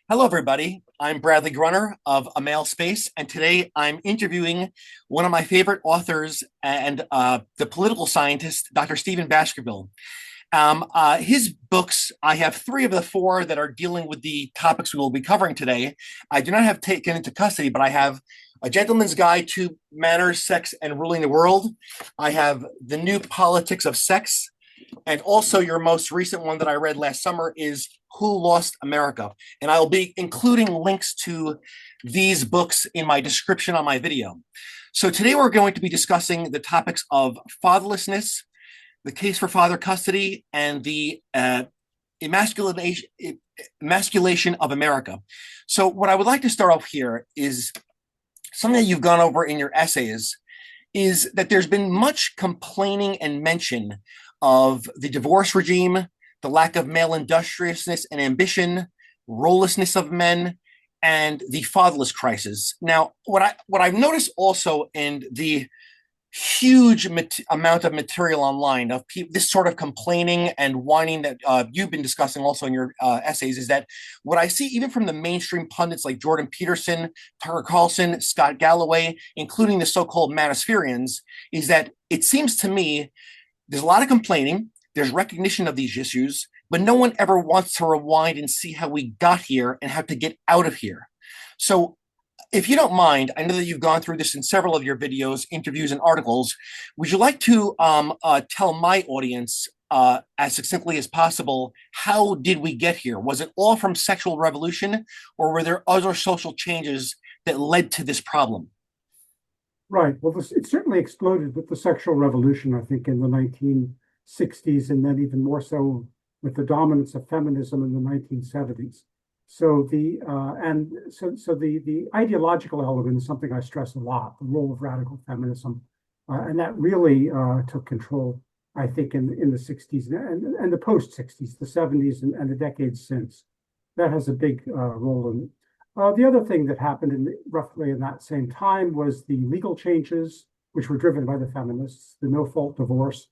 Hello, everybody. I'm Bradley Grunner of A Male Space, and today I'm interviewing one of my favorite authors and the political scientist, Dr. Stephen Baskerville. His books, I have three of the four that are dealing with the topics we will be covering today. I do not have Taken into Custody, but I have A Gentleman's Guide to Manners, Sex, and Ruling the World. I have The New Politics of Sex, and also, your most recent one that I read last summer is Who Lost America? And I'll be including links to these books in my description on my video. So, today we're going to be discussing the topics of fatherlessness, the case for father custody, and the emasculation of America. So, what I would like to start off here is something that you've gone over in your essays is that there's been much complaining and mention of the divorce regime, the lack of male industriousness and ambition, rolelessness of men, and the fatherless crisis. Now, what I've noticed also in the huge amount of material online of this sort of complaining and whining that you've been discussing also in your essays is that what I see even from the mainstream pundits like Jordan Peterson, Tucker Carlson, Scott Galloway, including the so-called Manospherians, is that it seems to me there's a lot of complaining, there's recognition of these issues, but no one ever wants to rewind and see how we got here and how to get out of here. So if you don't mind, I know that you've gone through this in several of your videos, interviews, and articles. Would you like to tell my audience as succinctly as possible, how did we get here? Was it all from sexual revolution, or were there other social changes that led to this problem? Right. Well, it certainly exploded with the sexual revolution, I think, in the 1960s, and then even more so with the dominance of feminism in the 1970s. So the ideological element is something I stress a lot, the role of radical feminism, and that really took control, I think, in the 60s and the post 60s, the 70s, and the decades since. That has a big role in it. The other thing that happened roughly in that same time was the legal changes, which were driven by the feminists, the no-fault divorce,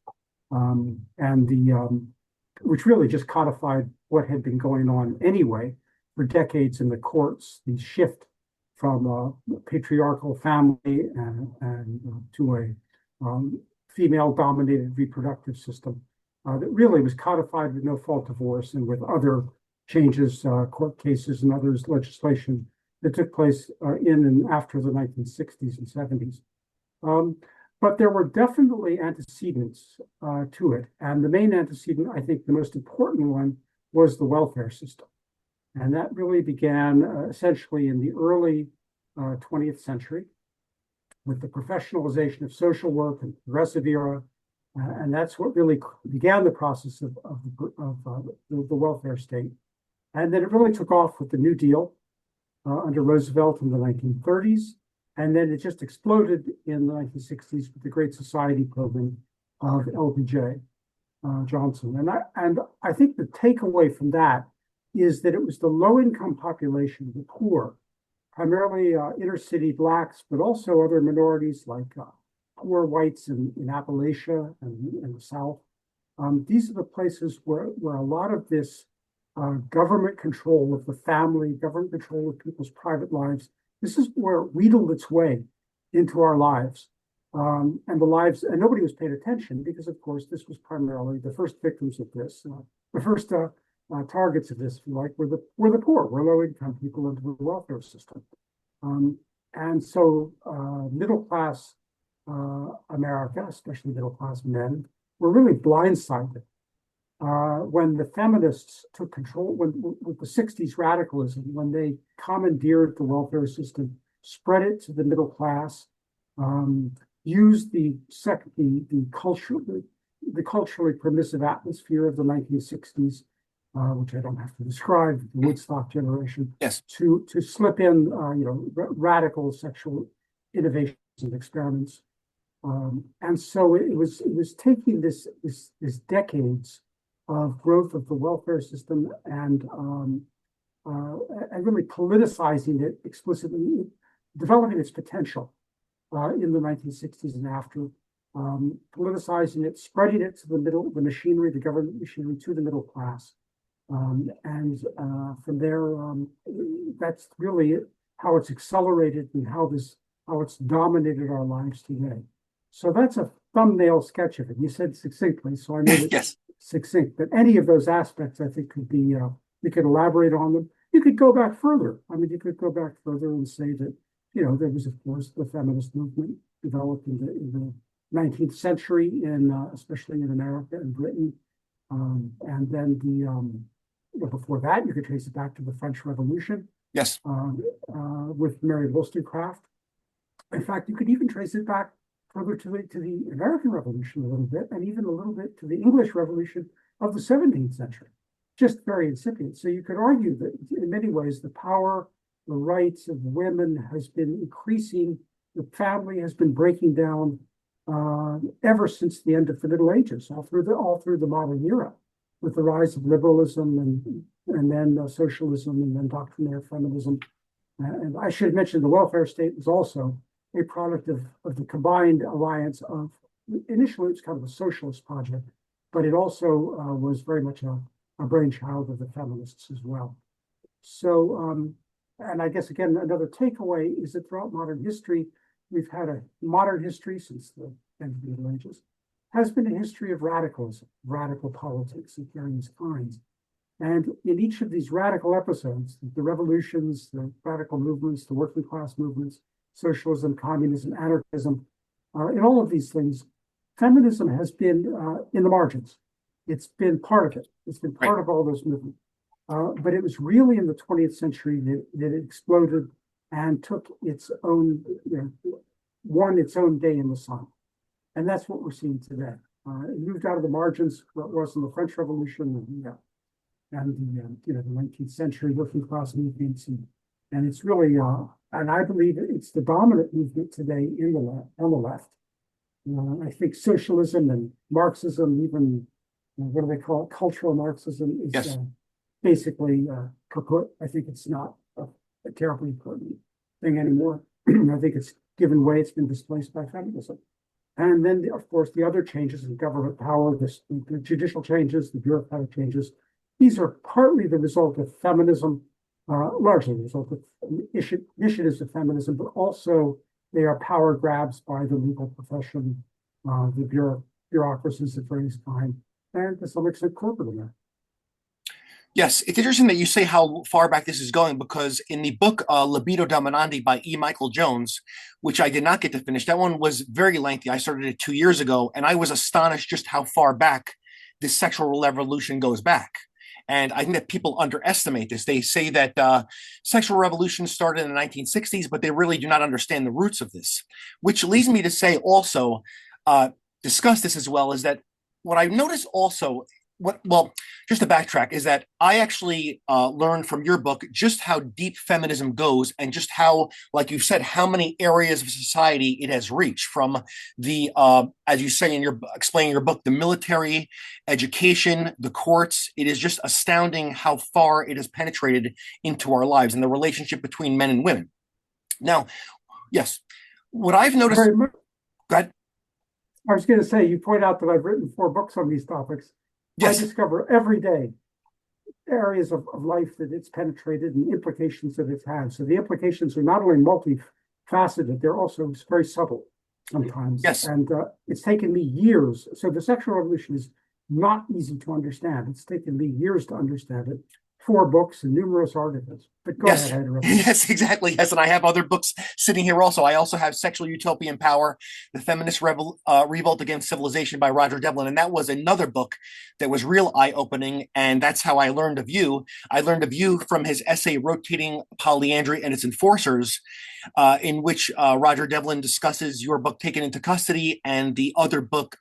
which really just codified what had been going on anyway for decades in the courts, the shift from a patriarchal family to a female-dominated reproductive system that really was codified with no-fault divorce and with other changes, court cases, and others, legislation that took place in and after the 1960s and 70s. But there were definitely antecedents to it. And the main antecedent, I think the most important one, was the welfare system. And that really began essentially in the early 20th century with the professionalization of social work and the progressive era. And that's what really began the process of the welfare state. And then it really took off with the New Deal under Roosevelt in the 1930s. And then it just exploded in the 1960s with the Great Society program of LBJ Johnson. And I think the takeaway from that is that it was the low-income population, the poor, primarily inner-city Blacks, but also other minorities like poor whites in Appalachia and the South. These are the places where a lot of this government control of the family, government control of people's private lives. This is where it wheedled its way into our lives. And nobody was paying attention because, of course, this was primarily the first victims of this, the first targets of this, if you like, were the poor, were low-income people into the welfare system. And so middle-class America, especially middle-class men, were really blindsided when the feminists took control, with the 60s radicalism, when they commandeered the welfare system, spread it to the middle class, used the culturally permissive atmosphere of the 1960s, which I don't have to describe, the Woodstock generation, Yes. to slip in, radical sexual innovations and experiments. And so it was taking this decades of growth of the welfare system and really politicizing it explicitly, developing its potential in the 1960s and after, politicizing it, spreading it to the government machinery to the middle class, From there, that's really how it's accelerated and how it's dominated our lives today. So that's a thumbnail sketch of it. You said succinctly, so I made it Yes. succinct. But any of those aspects, I think, could be we could elaborate on them. You could go back further. I mean, you could go back further and say that there was, of course, the feminist movement developed in the 19th century, especially in America and Britain, and then before that, you could trace it back to the French Revolution. Yes. With Mary Wollstonecraft. In fact, you could even trace it back further to the American Revolution a little bit, and even a little bit to the English Revolution of the 17th century. Just very incipient. So you could argue that in many ways, the power, the rights of women has been increasing. The family has been breaking down ever since the end of the Middle Ages, all through the modern era, with the rise of liberalism and then socialism and then doctrinaire feminism. And I should mention the welfare state was also a product of the combined alliance of, initially it was kind of a socialist project, but it also was very much a brainchild of the feminists as well. So, and I guess, again, another takeaway is that throughout modern history, we've had a modern history since the end of the Middle Ages, has been a history of radicalism, radical politics of various kinds. And in each of these radical episodes, the revolutions, the radical movements, the working class movements, socialism, communism, anarchism, in all of these things, feminism has been in the margins. It's been part of it. It's been part of all those movements. But it was really in the 20th century that it exploded and took its own, won its own day in the sun. And that's what we're seeing today. It moved out of the margins, what was in the French Revolution and the 19th century working class movements, and it's really and I believe it's the dominant movement today on the left. I think socialism and Marxism, even what do they call it, cultural Marxism, is basically kaput. I think it's not a terribly important thing anymore. I think it's given way; it's been displaced by feminism. And then, of course, the other changes in government power, the judicial changes, the bureaucratic changes, these are partly the result of feminism, largely the result of initiatives of feminism, but also they are power grabs by the legal profession, the bureaucracies of various kinds, and to some extent corporate America. Yes, it's interesting that you say how far back this is going, because in the book Libido Dominandi by E. Michael Jones, which I did not get to finish, that one was very lengthy. I started it 2 years ago, and I was astonished just how far back this sexual revolution goes back. And I think that people underestimate this. They say that sexual revolution started in the 1960s, but they really do not understand the roots of this, which leads me to say also, discuss this as well, is that what I noticed also, just to backtrack, is that I actually learned from your book just how deep feminism goes, and just how, like you said, how many areas of society it has reached, from the, as you say in explaining your book, the military, education, the courts. It is just astounding how far it has penetrated into our lives and the relationship between men and women. Now, yes, what I've noticed. Very much. Go ahead. I was going to say, you point out that I've written 4 books on these topics. Yes. I discover every day areas of life that it's penetrated and implications that it's had. So the implications are not only multifaceted, they're also very subtle sometimes. Yes. And it's taken me years. So the sexual revolution is not easy to understand. It's taken me years to understand it. 4 books and numerous articles. But go ahead. Yes, exactly. Yes, and I have other books sitting here also. I also have Sexual Utopian Power, The Feminist Revolt Against Civilization by Roger Devlin. And that was another book that was real eye-opening. And that's how I learned of you. I learned of you from his essay, Rotating Polyandry and Its Enforcers, in which Roger Devlin discusses your book, Taken into Custody, and the other book,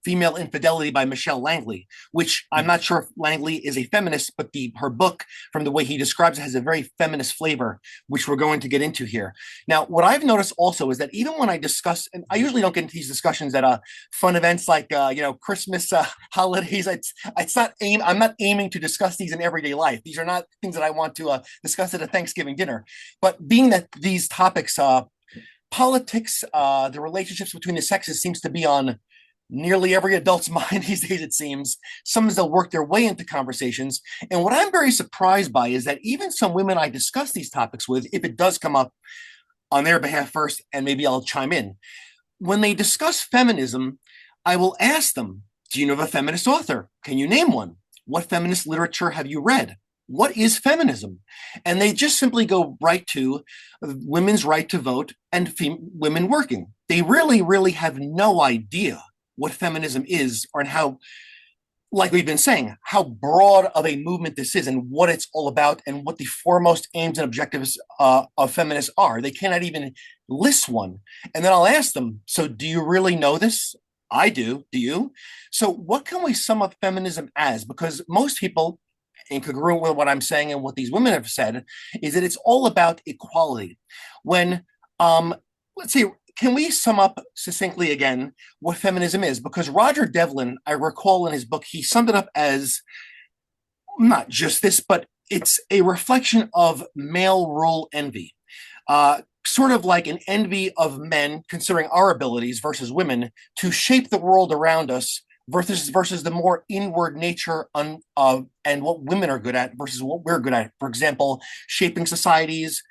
Female Infidelity by Michelle Langley, which I'm not sure if Langley is a feminist, but her book, from the way he describes it, has a very feminist flavor, which we're going to get into here. Now, what I've noticed also is that even when I discuss, and I usually don't get into these discussions at fun events like Christmas holidays, I'm not aiming to discuss these in everyday life. These are not things that I want to discuss at a Thanksgiving dinner. But being that these topics, politics, the relationships between the sexes seems to be on nearly every adult's mind these days, it seems. Sometimes they'll work their way into conversations. And what I'm very surprised by is that even some women I discuss these topics with, if it does come up on their behalf first, and maybe I'll chime in, when they discuss feminism, I will ask them, do you know of a feminist author? Can you name one? What feminist literature have you read? What is feminism? And they just simply go right to women's right to vote and women working. They really, really have no idea what feminism is, or how, like we've been saying, how broad of a movement this is and what it's all about and what the foremost aims and objectives of feminists are. They cannot even list one. And then I'll ask them, so do you really know this? I do. Do you? So what can we sum up feminism as? Because most people, incongruent with what I'm saying and what these women have said, is that it's all about equality. When, let's see, can we sum up succinctly again what feminism is? Because Roger Devlin, I recall in his book, he summed it up as not just this, but it's a reflection of male role envy. Sort of like an envy of men considering our abilities versus women to shape the world around us versus the more inward nature and what women are good at versus what we're good at. For example, shaping societies,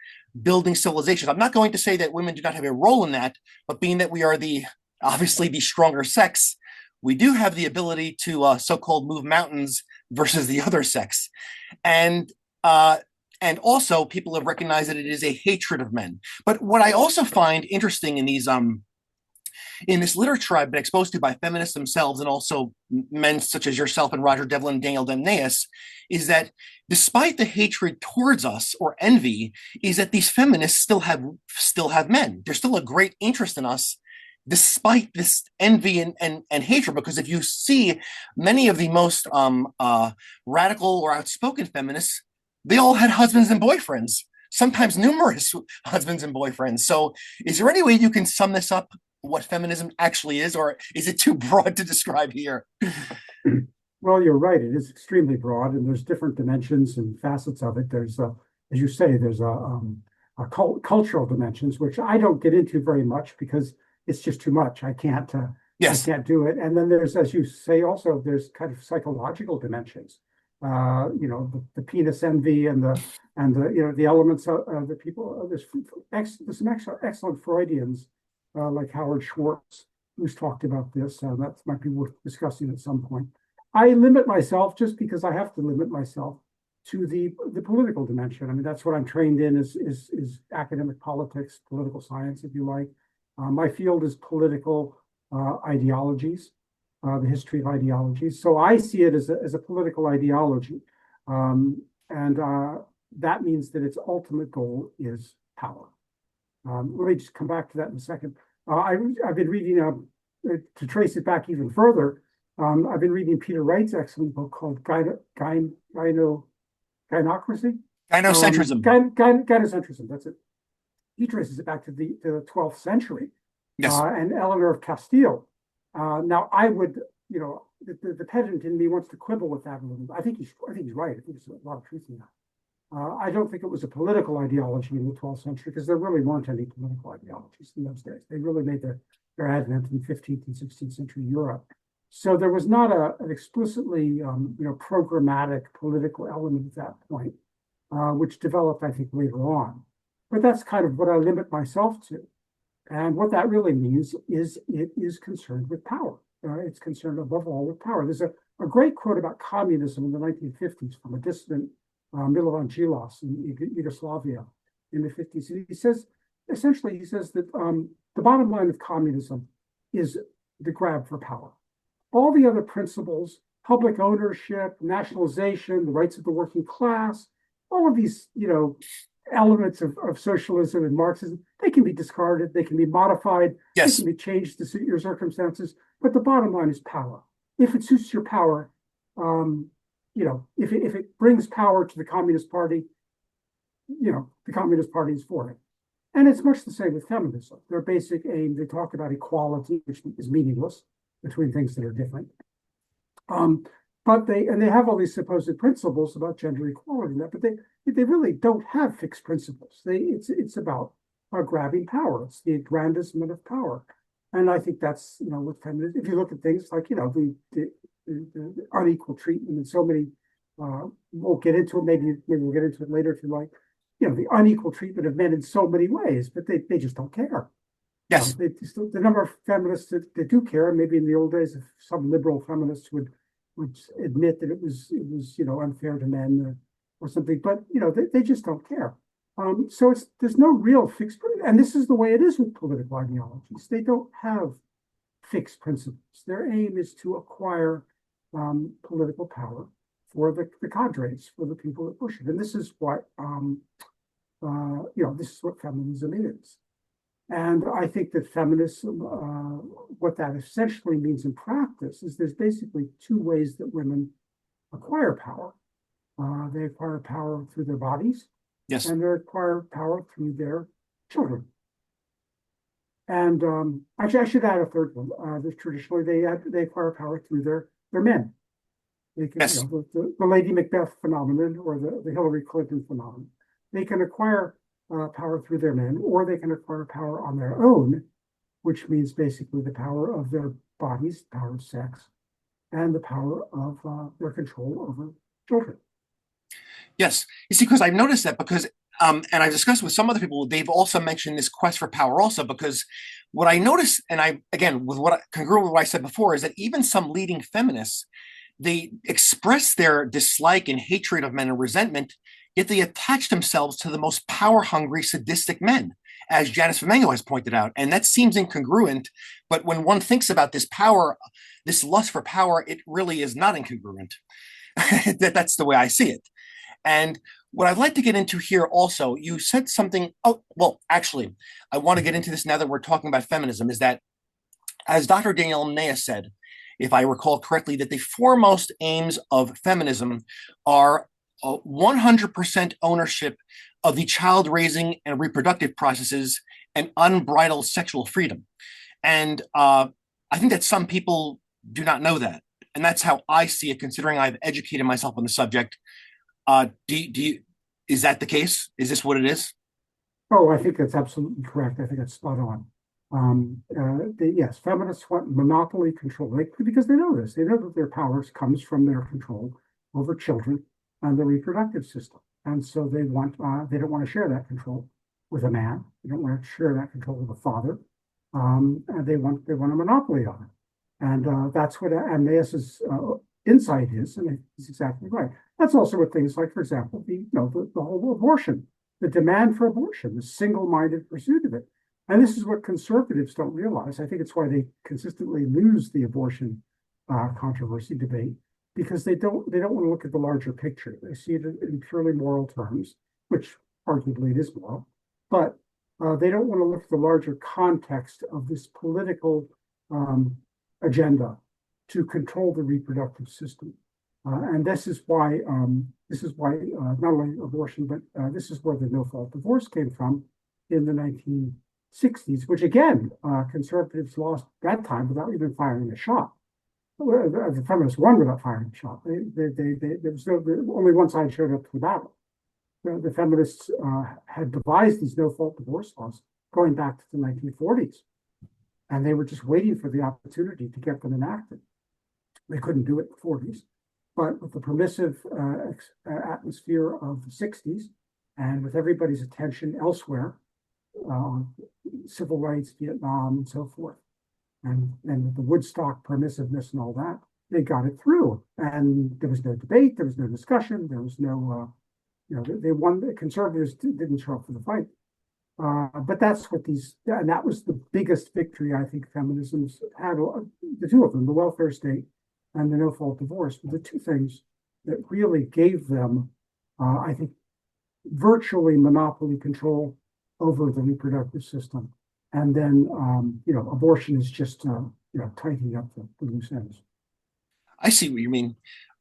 building civilizations. I'm not going to say that women do not have a role in that, but being that we are obviously the stronger sex, we do have the ability to so-called move mountains versus the other sex. And also people have recognized that it is a hatred of men. But what I also find interesting in in this literature I've been exposed to by feminists themselves, and also men such as yourself and Roger Devlin and Daniel Amneus, is that despite the hatred towards us or envy, is that these feminists still have men. There's still a great interest in us despite this envy and hatred, because if you see many of the most radical or outspoken feminists, they all had husbands and boyfriends, sometimes numerous husbands and boyfriends. So is there any way you can sum this up, what feminism actually is, or is it too broad to describe here? Well, you're right. It is extremely broad, and there's different dimensions and facets of it. There's, as you say, there's cultural dimensions, which I don't get into very much because it's just too much. I can't do it. And then there's, as you say, also there's kind of psychological dimensions. The penis envy and the elements of the people. There's some excellent Freudians like Howard Schwartz, who's talked about this. That might be worth discussing at some point. I limit myself just because I have to limit myself to the political dimension. I mean, that's what I'm trained in is academic politics, political science, if you like. My field is political ideologies, the history of ideologies. So I see it as a political ideology. That means that its ultimate goal is power. Let me just come back to that in a second. I've been reading, to trace it back even further, I've been reading Peter Wright's excellent book called Gynocracy? Gynocentrism. Gynocentrism, that's it. He traces it back to the 12th century. Yes. And Eleanor of Castile. Now, I would, the pedant in me wants to quibble with that a little bit. I think he's right. I think there's a lot of truth in that. I don't think it was a political ideology in the 12th century because there really weren't any political ideologies in those days. They really made their advent in 15th and 16th century Europe. So there was not an explicitly, programmatic political element at that point, which developed, I think, later on. But that's kind of what I limit myself to. And what that really means is it is concerned with power. It's concerned above all with power. There's a great quote about communism in the 1950s from a dissident Milovan Djilas in Yugoslavia in the 50s. And he says that the bottom line of communism is the grab for power. All the other principles, public ownership, nationalization, the rights of the working class, all of these, elements of socialism and Marxism, they can be discarded, they can be modified, yes, they can be changed to suit your circumstances. But the bottom line is power. If it suits your power, if it brings power to the Communist Party, the Communist Party is for it. And it's much the same with feminism. Their basic aim, they talk about equality, which is meaningless between things that are different. But they have all these supposed principles about gender equality, but they really don't have fixed principles. It's about grabbing power. It's the aggrandizement of power. And I think that's, with feminism, if you look at things like, the unequal treatment in so many, we'll get into it, maybe we'll get into it later if you like, the unequal treatment of men in so many ways, but they just don't care. Yes. The number of feminists that do care, maybe in the old days, if some liberal feminists would admit that it was unfair to men or something, but they just don't care. So there's no real fixed, and this is the way it is with political ideologies. They don't have fixed principles. Their aim is to acquire political power for the cadres, for the people that push it, and this is what this is what feminism is. And I think that feminism, what that essentially means in practice, is there's basically two ways that women acquire power. They acquire power through their bodies, Yes. and they acquire power through their children. And actually, I should add a third one. Traditionally, they acquire power through their men. They can, Yes. The Lady Macbeth phenomenon or the Hillary Clinton phenomenon. They can acquire power through their men, or they can acquire power on their own, which means basically the power of their bodies, power of sex, and the power of their control over children. Yes. You see, because I've noticed that because, and I've discussed with some other people, they've also mentioned this quest for power also, because what I noticed, and again, congruent with what I said before, is that even some leading feminists, they express their dislike and hatred of men and resentment, yet they attach themselves to the most power-hungry, sadistic men, as Janice Flamingo has pointed out. And that seems incongruent, but when one thinks about this power, this lust for power, it really is not incongruent. That's the way I see it. And what I'd like to get into here also, you said something, actually, I want to get into this now that we're talking about feminism, is that, as Dr. Daniel Amneus said, if I recall correctly, that the foremost aims of feminism are 100% ownership of the child raising and reproductive processes and unbridled sexual freedom. And I think that some people do not know that. And that's how I see it, considering I've educated myself on the subject. Is that the case? Is this what it is? Oh, I think that's absolutely correct. I think that's spot on. Yes, feminists want monopoly control, because they know this. They know that their power comes from their control over children and the reproductive system, and so they don't want to share that control with a man. They don't want to share that control with a father, and they want a monopoly on it, and that's what Amneus's insight is, and he's exactly right. That's also what things like, for example, the whole abortion, the demand for abortion, the single-minded pursuit of it. And this is what conservatives don't realize. I think it's why they consistently lose the abortion controversy debate, because they don't want to look at the larger picture. They see it in purely moral terms, which arguably it is moral, but they don't want to look at the larger context of this political agenda to control the reproductive system. And this is why not only abortion, but this is where the no-fault divorce came from in the 1960s, which again, conservatives lost that time without even firing a shot. The feminists won without firing a shot. There was only one side showed up to the battle. The feminists had devised these no-fault divorce laws going back to the 1940s, and they were just waiting for the opportunity to get them enacted. They couldn't do it in the 40s, but with the permissive atmosphere of the 60s, and with everybody's attention elsewhere, civil rights, Vietnam, and so forth, and with the Woodstock permissiveness and all that, they got it through. And there was no debate, there was no discussion, there was no, they won. The conservatives didn't show up for the fight. But that's what and that was the biggest victory I think feminism's had. The two of them, the welfare state and the no-fault divorce, were the two things that really gave them, I think, virtually monopoly control over the reproductive system. And then, abortion is just, tightening up the loose ends. I see what you mean.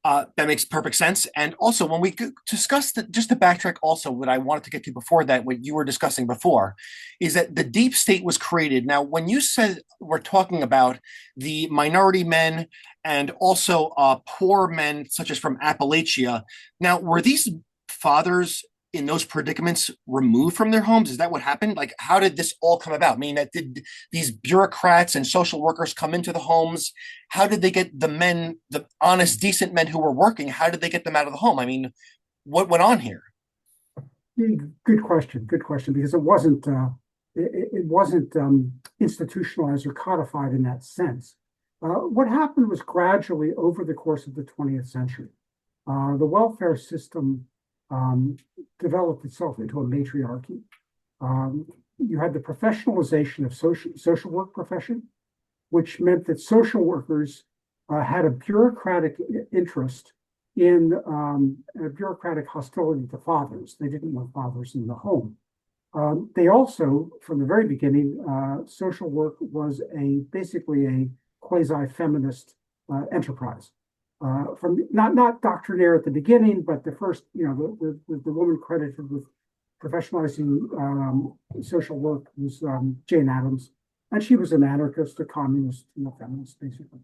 That makes perfect sense. And also, when we discussed, just to backtrack also, what I wanted to get to before that, what you were discussing before, is that the deep state was created. Now, when you said we're talking about the minority men and also poor men, such as from Appalachia, now, were these fathers in those predicaments removed from their homes? Is that what happened? Like, how did this all come about? I mean, that did these bureaucrats and social workers come into the homes? How did they get the men, the honest, decent men who were working? How did they get them out of the home? I mean, what went on here? Good question. Good question, because it wasn't institutionalized or codified in that sense. What happened was gradually over the course of the 20th century, the welfare system developed itself into a matriarchy. You had the professionalization of social work profession, which meant that social workers had a bureaucratic interest in a bureaucratic hostility to fathers. They didn't want fathers in the home. They also, from the very beginning, social work was basically a quasi-feminist enterprise. From not doctrinaire at the beginning, but the first, the woman credited with professionalizing social work was Jane Addams, and she was an anarchist, a communist, feminist, basically.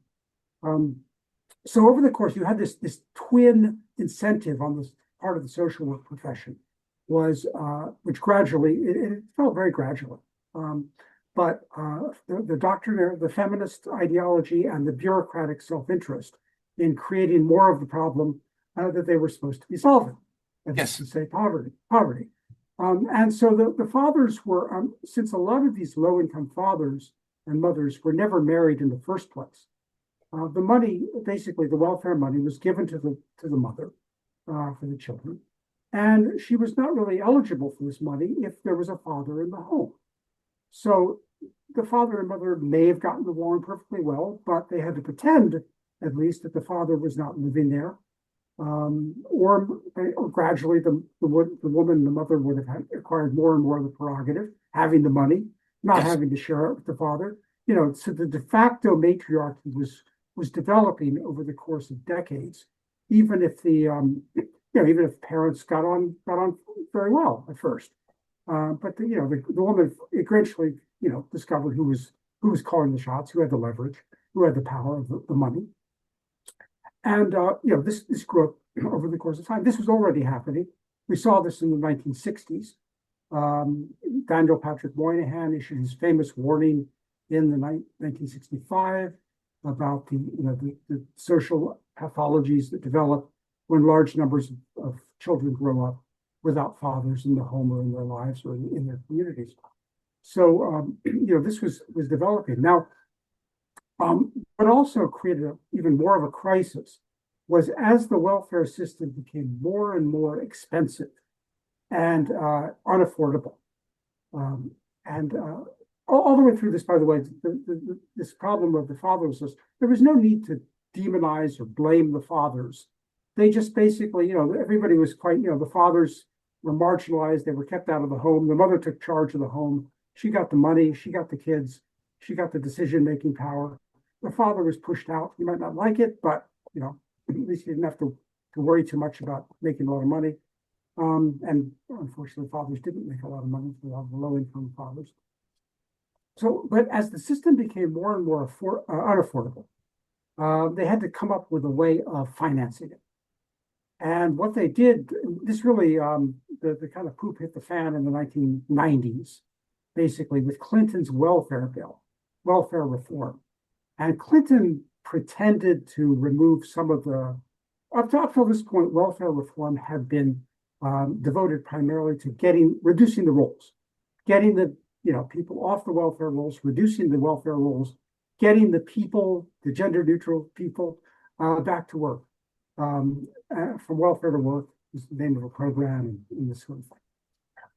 So over the course, you had this twin incentive on this part of the social work profession, which gradually it fell very gradually. But the doctrinaire, the feminist ideology, and the bureaucratic self-interest in creating more of the problem that they were supposed to be solving, that is to say, poverty. And so the fathers were, since a lot of these low-income fathers and mothers were never married in the first place, the money, basically the welfare money, was given to the mother for the children, and she was not really eligible for this money if there was a father in the home. So the father and mother may have gotten along perfectly well, but they had to pretend, at least, that the father was not living there, or gradually the woman, the mother, would have acquired more and more of the prerogative, having the money, not having to share it with the father. So the de facto matriarchy was developing over the course of decades, even if even if parents got on very well at first. But the woman eventually discovered who was calling the shots, who had the leverage, who had the power of the money. And this grew up over the course of time. This was already happening. We saw this in the 1960s. Daniel Patrick Moynihan issued his famous warning in the 1965 about the social pathologies that develop when large numbers of children grow up without fathers in the home or in their lives or in their communities. So this was developing. Now, what also created even more of a crisis was, as the welfare system became more and more expensive and unaffordable, and all the way through this, by the way, this problem of the fatherlessness, there was no need to demonize or blame the fathers. They just basically, everybody was quite, the fathers were marginalized. They were kept out of the home. The mother took charge of the home. She got the money. She got the kids. She got the decision-making power. The father was pushed out. You might not like it, but, at least he didn't have to worry too much about making a lot of money. And unfortunately, fathers didn't make a lot of money for a lot of the low-income fathers. So, but as the system became more and more unaffordable, they had to come up with a way of financing it. And what they did, this really, the kind of poop hit the fan in the 1990s, basically, with Clinton's welfare bill, welfare reform. And Clinton pretended to remove some of up till this point, welfare reform had been devoted primarily to reducing the rolls, getting the people off the welfare rolls, reducing the welfare rolls, getting the gender neutral people back to work. From welfare to work is the name of a program and this sort of thing.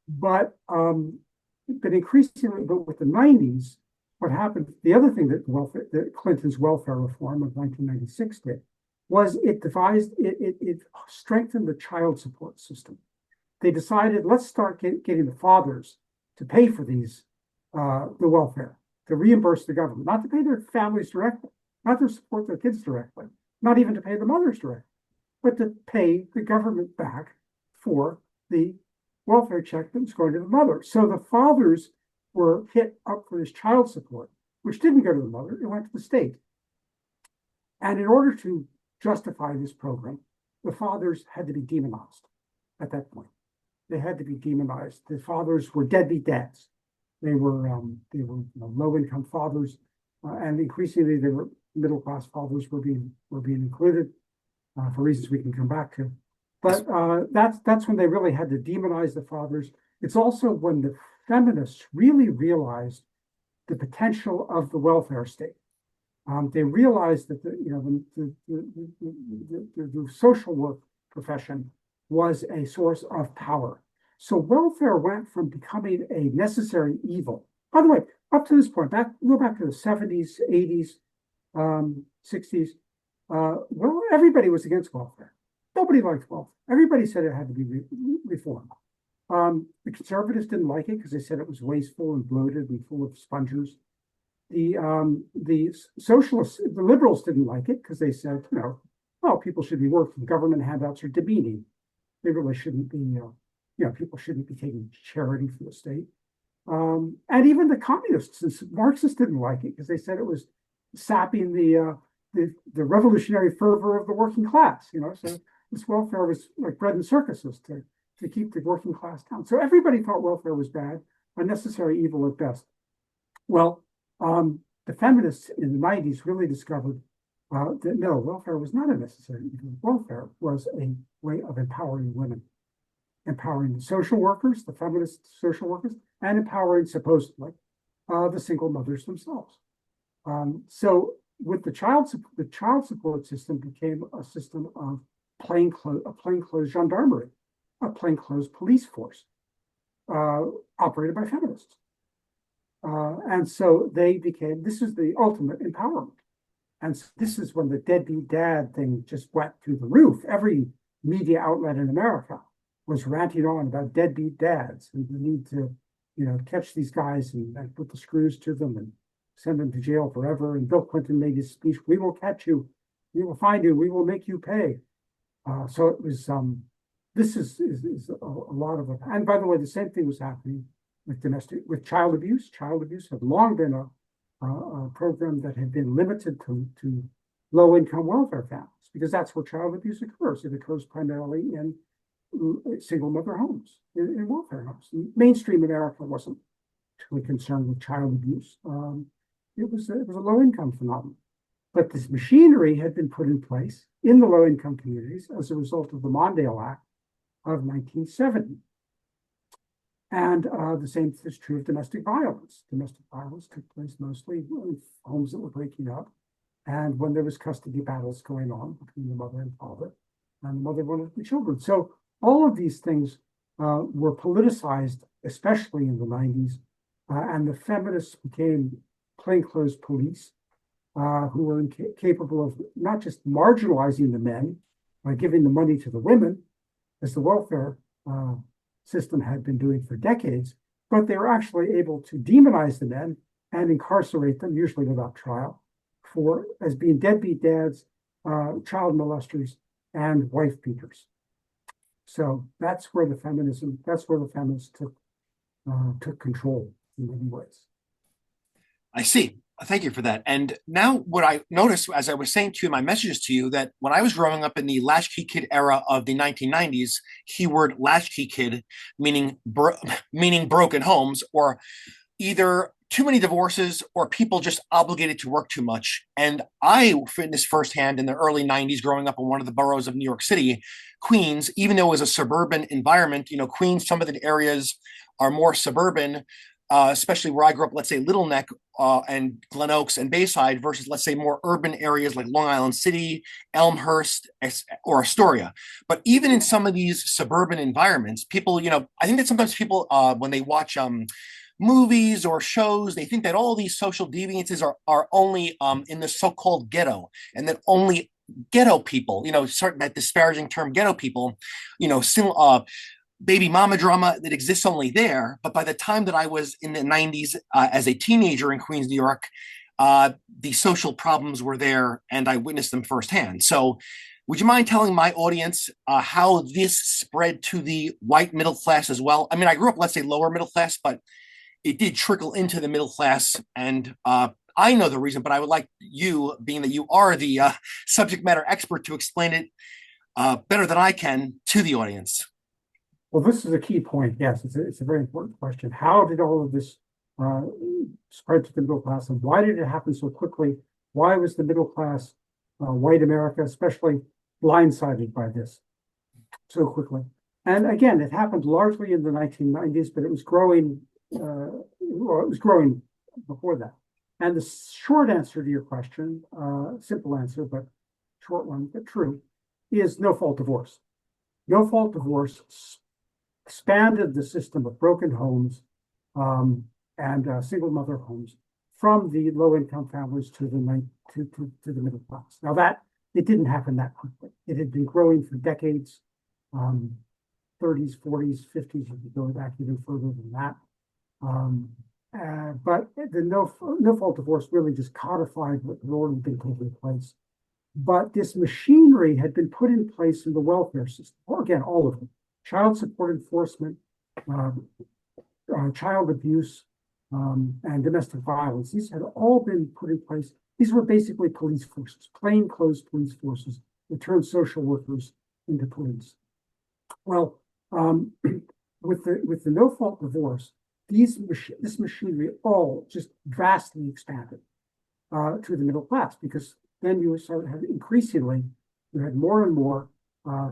But increasingly, with the 90s, what happened, the other thing that Clinton's welfare reform of 1996 did was it strengthened the child support system. They decided, let's start getting the fathers to pay for the welfare, to reimburse the government, not to pay their families directly, not to support their kids directly, not even to pay the mothers directly, but to pay the government back for the welfare check that was going to the mother. So the fathers were hit up for this child support, which didn't go to the mother, it went to the state. And in order to justify this program, the fathers had to be demonized at that point. they had to be demonized. The fathers were deadbeat dads. They were low-income fathers, and increasingly they were middle-class fathers were being included for reasons we can come back to. But that's when they really had to demonize the fathers. It's also when the feminists really realized the potential of the welfare state. They realized that the social work profession was a source of power. So welfare went from becoming a necessary evil. By the way, up to this point, go back to the 70s, 80s, 60s. Well, everybody was against welfare. Nobody liked welfare. Everybody said it had to be reformed. The conservatives didn't like it because they said it was wasteful and bloated and full of spongers. The socialists, the liberals didn't like it because they said, well, people should be working. Government handouts are demeaning. They really shouldn't be, people shouldn't be taking charity from the state. And even the communists and Marxists didn't like it because they said it was sapping the revolutionary fervor of the working class. So this welfare was like bread and circuses to keep the working class down. So everybody thought welfare was bad, a necessary evil at best. Well, the feminists in the 90s really discovered that no, welfare was not a necessary evil. Welfare was a way of empowering women, empowering the social workers, the feminist social workers, and empowering supposedly the single mothers themselves. So with the child support system became a system of plainclothes gendarmerie, a plainclothes police force operated by feminists. And so this is the ultimate empowerment. And so this is when the deadbeat dad thing just went through the roof. Every media outlet in America was ranting on about deadbeat dads and the need to, catch these guys and put the screws to them and send them to jail forever. And Bill Clinton made his speech, "We will catch you, we will find you, we will make you pay." So it was, this is a lot of it. And by the way, the same thing was happening with child abuse. Child abuse had long been a program that had been limited to low-income welfare families because that's where child abuse occurs. It occurs primarily in single mother homes, in welfare homes. Mainstream America wasn't totally concerned with child abuse. It was a low-income phenomenon. But this machinery had been put in place in the low-income communities as a result of the Mondale Act of 1970. And the same is true of domestic violence. Domestic violence took place mostly in homes that were breaking up and when there was custody battles going on between the mother and father, and the mother wanted the children. So all of these things were politicized, especially in the 90s, and the feminists became plainclothes police who were capable of not just marginalizing the men by giving the money to the women, as the welfare system had been doing for decades, but they were actually able to demonize the men and incarcerate them, usually without trial, as being deadbeat dads, child molesters, and wife beaters. So that's where the feminists took control in many ways. I see. Thank you for that. And now what I noticed as I was saying to you, my messages to you, that when I was growing up in the latchkey kid era of the 1990s, keyword latchkey kid, meaning broken homes, or either too many divorces or people just obligated to work too much. And I witnessed firsthand in the early 90s growing up in one of the boroughs of New York City, Queens, even though it was a suburban environment, Queens, some of the areas are more suburban, especially where I grew up, let's say Little Neck and Glen Oaks and Bayside versus, let's say, more urban areas like Long Island City, Elmhurst, or Astoria. But even in some of these suburban environments, people, I think that sometimes people, when they watch movies or shows, they think that all these social deviances are only in the so-called ghetto, and that only ghetto people, certain that disparaging term ghetto people, still baby mama drama that exists only there. But by the time that I was in the 90s as a teenager in Queens, New York, the social problems were there and I witnessed them firsthand. So would you mind telling my audience how this spread to the white middle class as well? I mean, I grew up, let's say, lower middle class, but it did trickle into the middle class. And I know the reason, but I would like you, being that you are the subject matter expert, to explain it better than I can to the audience. Well, this is a key point. Yes, it's a very important question. How did all of this uh, spread to the middle class, and why did it happen so quickly? Why was the middle class, white America, especially blindsided by this so quickly? And again, it happened largely in the 1990s, but it was growing. Well, it was growing before that. And the short answer to your question, simple answer, but short one, but true, is no fault divorce. No fault divorce expanded the system of broken homes and single mother homes from the low income families to the middle class. Now that it didn't happen that quickly. It had been growing for decades, 30s, 40s, 50s. You could go back even further than that. But the no fault divorce really just codified what had already been taking place. But this machinery had been put in place in the welfare system. Well, again, all of them: child support enforcement, child abuse, and domestic violence. These had all been put in place. These were basically police forces, plainclothes police forces that turned social workers into police. Well, with the no fault divorce, this machinery all just vastly expanded to the middle class, because then you started having increasingly, you had more and more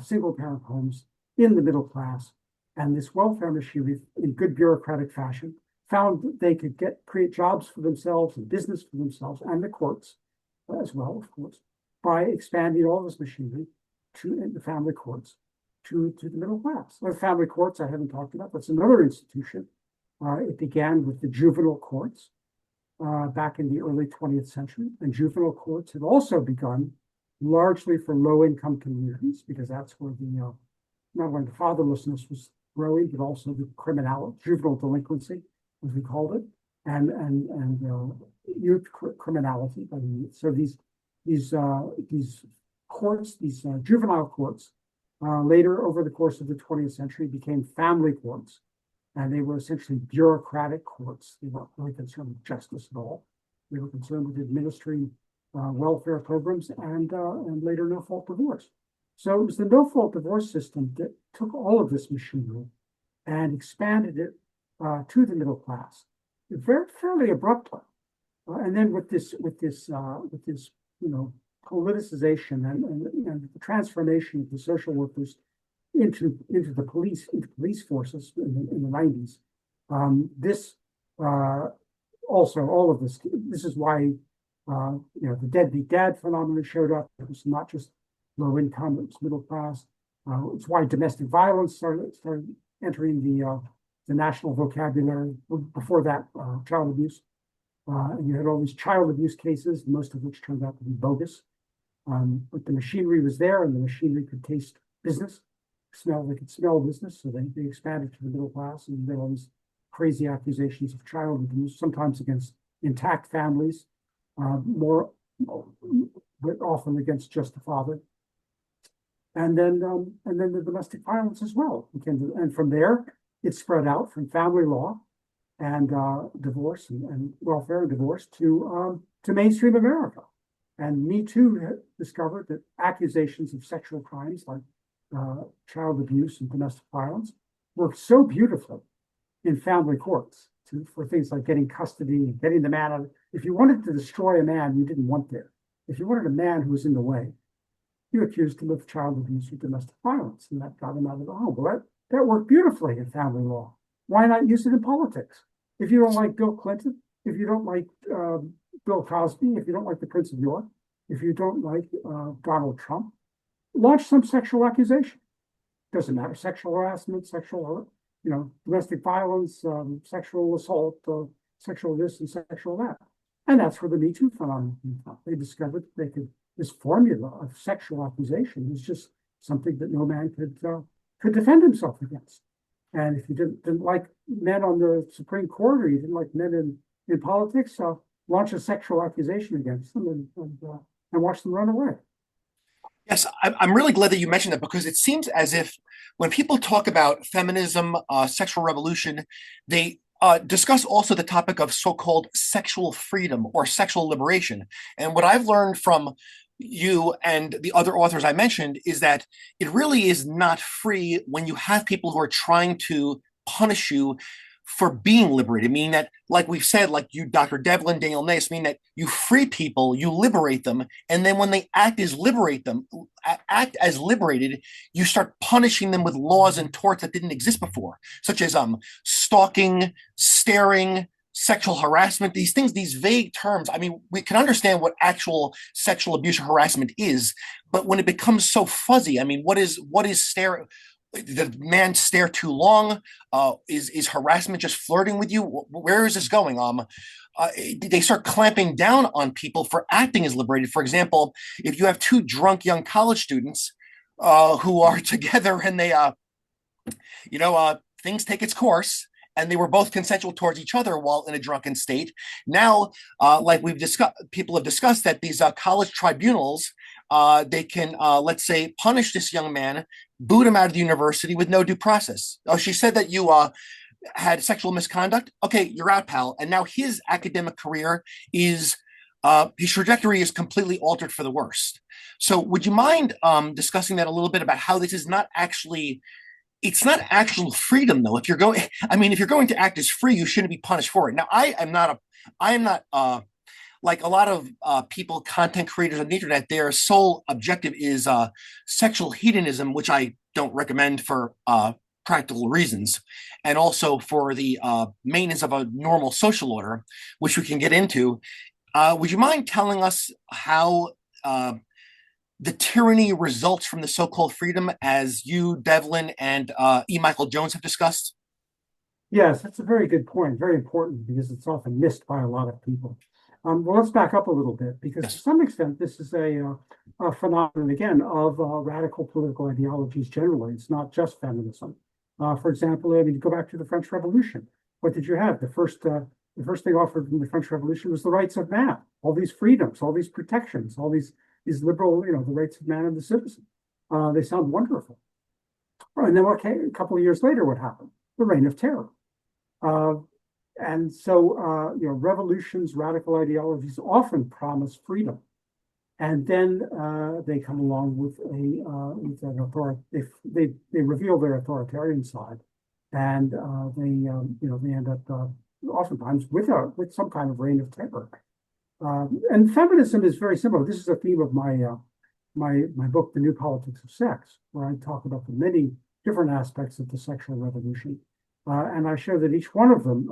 single parent homes in the middle class, and this welfare machinery, in good bureaucratic fashion, found that they could create jobs for themselves and business for themselves, and the courts as well, of course, by expanding all this machinery to the family courts to the middle class. The family courts I haven't talked about. That's another institution. It began with the juvenile courts back in the early 20th century, and juvenile courts had also begun largely for low-income communities, because that's where the not only the fatherlessness was growing, but also the juvenile delinquency, as we called it, and youth criminality. So these courts, these juvenile courts, later over the course of the 20th century became family courts, and they were essentially bureaucratic courts. They weren't really concerned with justice at all. They were concerned with administering welfare programs and later no fault divorce. So it was the no fault divorce system that took all of this machinery and expanded it to the middle class, fairly abruptly. And then with this politicization and the transformation of the social workers into police forces in the 90s. All of this is why the deadbeat dad phenomenon showed up. It was not just low income; it was middle class. It's why domestic violence started entering the national vocabulary. Before that, child abuse, and you had all these child abuse cases, most of which turned out to be bogus. But the machinery was there, and the machinery could taste business. They could smell business, so they expanded to the middle class, and there were all these crazy accusations of child abuse, sometimes against intact families, but often against just the father, and then the domestic violence as well. And from there, it spread out from family law and divorce and welfare and divorce to mainstream America. And Me Too discovered that accusations of sexual crimes like child abuse and domestic violence worked so beautifully in family courts for things like getting custody and getting the man out. If you wanted to destroy a man you didn't want there, if you wanted a man who was in the way, you accused him of child abuse or domestic violence, and that got him out of the home. Well, that worked beautifully in family law. Why not use it in politics? If you don't like Bill Clinton, if you don't like Bill Cosby, if you don't like the Prince of York, if you don't like Donald Trump, launch some sexual accusation. Doesn't matter, sexual harassment, domestic violence, sexual assault, sexual this and sexual that. And that's where the Me Too phenomenon came from. They discovered this formula of sexual accusation was just something that no man could defend himself against. And if you didn't like men on the Supreme Court, or you didn't like men in politics, launch a sexual accusation against them and watch them run away. Yes, I'm really glad that you mentioned that, because it seems as if when people talk about feminism, sexual revolution, they discuss also the topic of so-called sexual freedom or sexual liberation. And what I've learned from you and the other authors I mentioned is that it really is not free when you have people who are trying to punish you for being liberated, meaning that, like we've said, like you, Dr. Devlin, Daniel Nace, meaning that you free people, you liberate them, and then when they act as liberated, you start punishing them with laws and torts that didn't exist before, such as stalking, staring, sexual harassment, these things, these vague terms. I mean, we can understand what actual sexual abuse or harassment is, but when it becomes so fuzzy, I mean, what is stare? The man stare too long? Is harassment just flirting with you? Where is this going? They start clamping down on people for acting as liberated. For example, if you have two drunk young college students who are together and things take its course, and they were both consensual towards each other while in a drunken state. Now, like we've discussed, people have discussed that these college tribunals, they can, let's say, punish this young man, boot him out of the university with no due process. Oh, she said that you had sexual misconduct. Okay, you're out, pal. And now his academic career is his trajectory is completely altered for the worst. So, would you mind discussing that a little bit about how this is not actually it's not actual freedom though. If you're going to act as free, you shouldn't be punished for it. Now, I am not like a lot of people, content creators on the internet. Their sole objective is sexual hedonism, which I don't recommend for practical reasons, and also for the maintenance of a normal social order, which we can get into. Would you mind telling us how the tyranny results from the so-called freedom, as you, Devlin, and E. Michael Jones have discussed? Yes, that's a very good point, very important because it's often missed by a lot of people. Well, let's back up a little bit because to Yes. some extent this is a phenomenon again of radical political ideologies generally. It's not just feminism. For example, I mean, go back to the French Revolution. What did you have? The first thing offered in the French Revolution was the rights of man, all these freedoms, all these protections, all these liberal, the rights of man and the citizen. They sound wonderful. And then a couple of years later, what happened? The Reign of Terror. Uh, and so, revolutions, radical ideologies often promise freedom, and then they come along with an authority. They reveal their authoritarian side, and they end up oftentimes with some kind of reign of terror. And feminism is very similar. This is a theme of my book, The New Politics of Sex, where I talk about the many different aspects of the sexual revolution. And I show that each one of them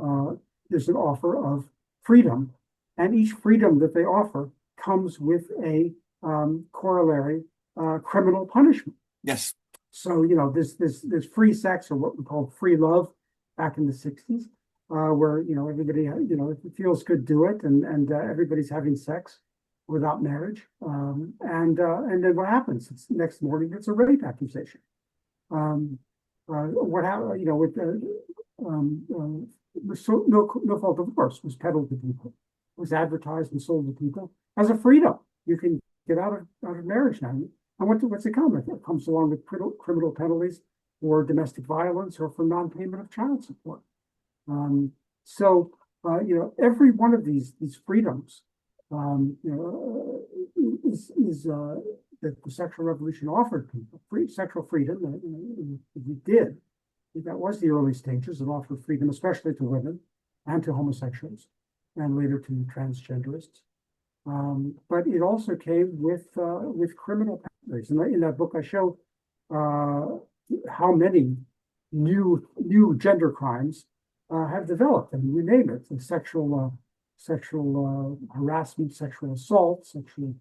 is an offer of freedom, and each freedom that they offer comes with a corollary criminal punishment. Yes. So there's free sex, or what we call free love, back in the '60s, where everybody if it feels good, do it, and everybody's having sex without marriage, and then what happens? It's next morning it's a rape accusation. What happened, with so no fault divorce was peddled to people, was advertised and sold to people as a freedom. You can get out of marriage now. And what's it come? It comes along with criminal penalties for domestic violence or for non-payment of child support. So every one of these freedoms, is that the sexual revolution offered people. Sexual freedom, it did. That was the early stages. It offered freedom, especially to women and to homosexuals, and later to transgenderists. But it also came with criminal penalties. And in that book, I show how many new gender crimes have developed. I mean, you name it: sexual harassment, sexual assault, sexual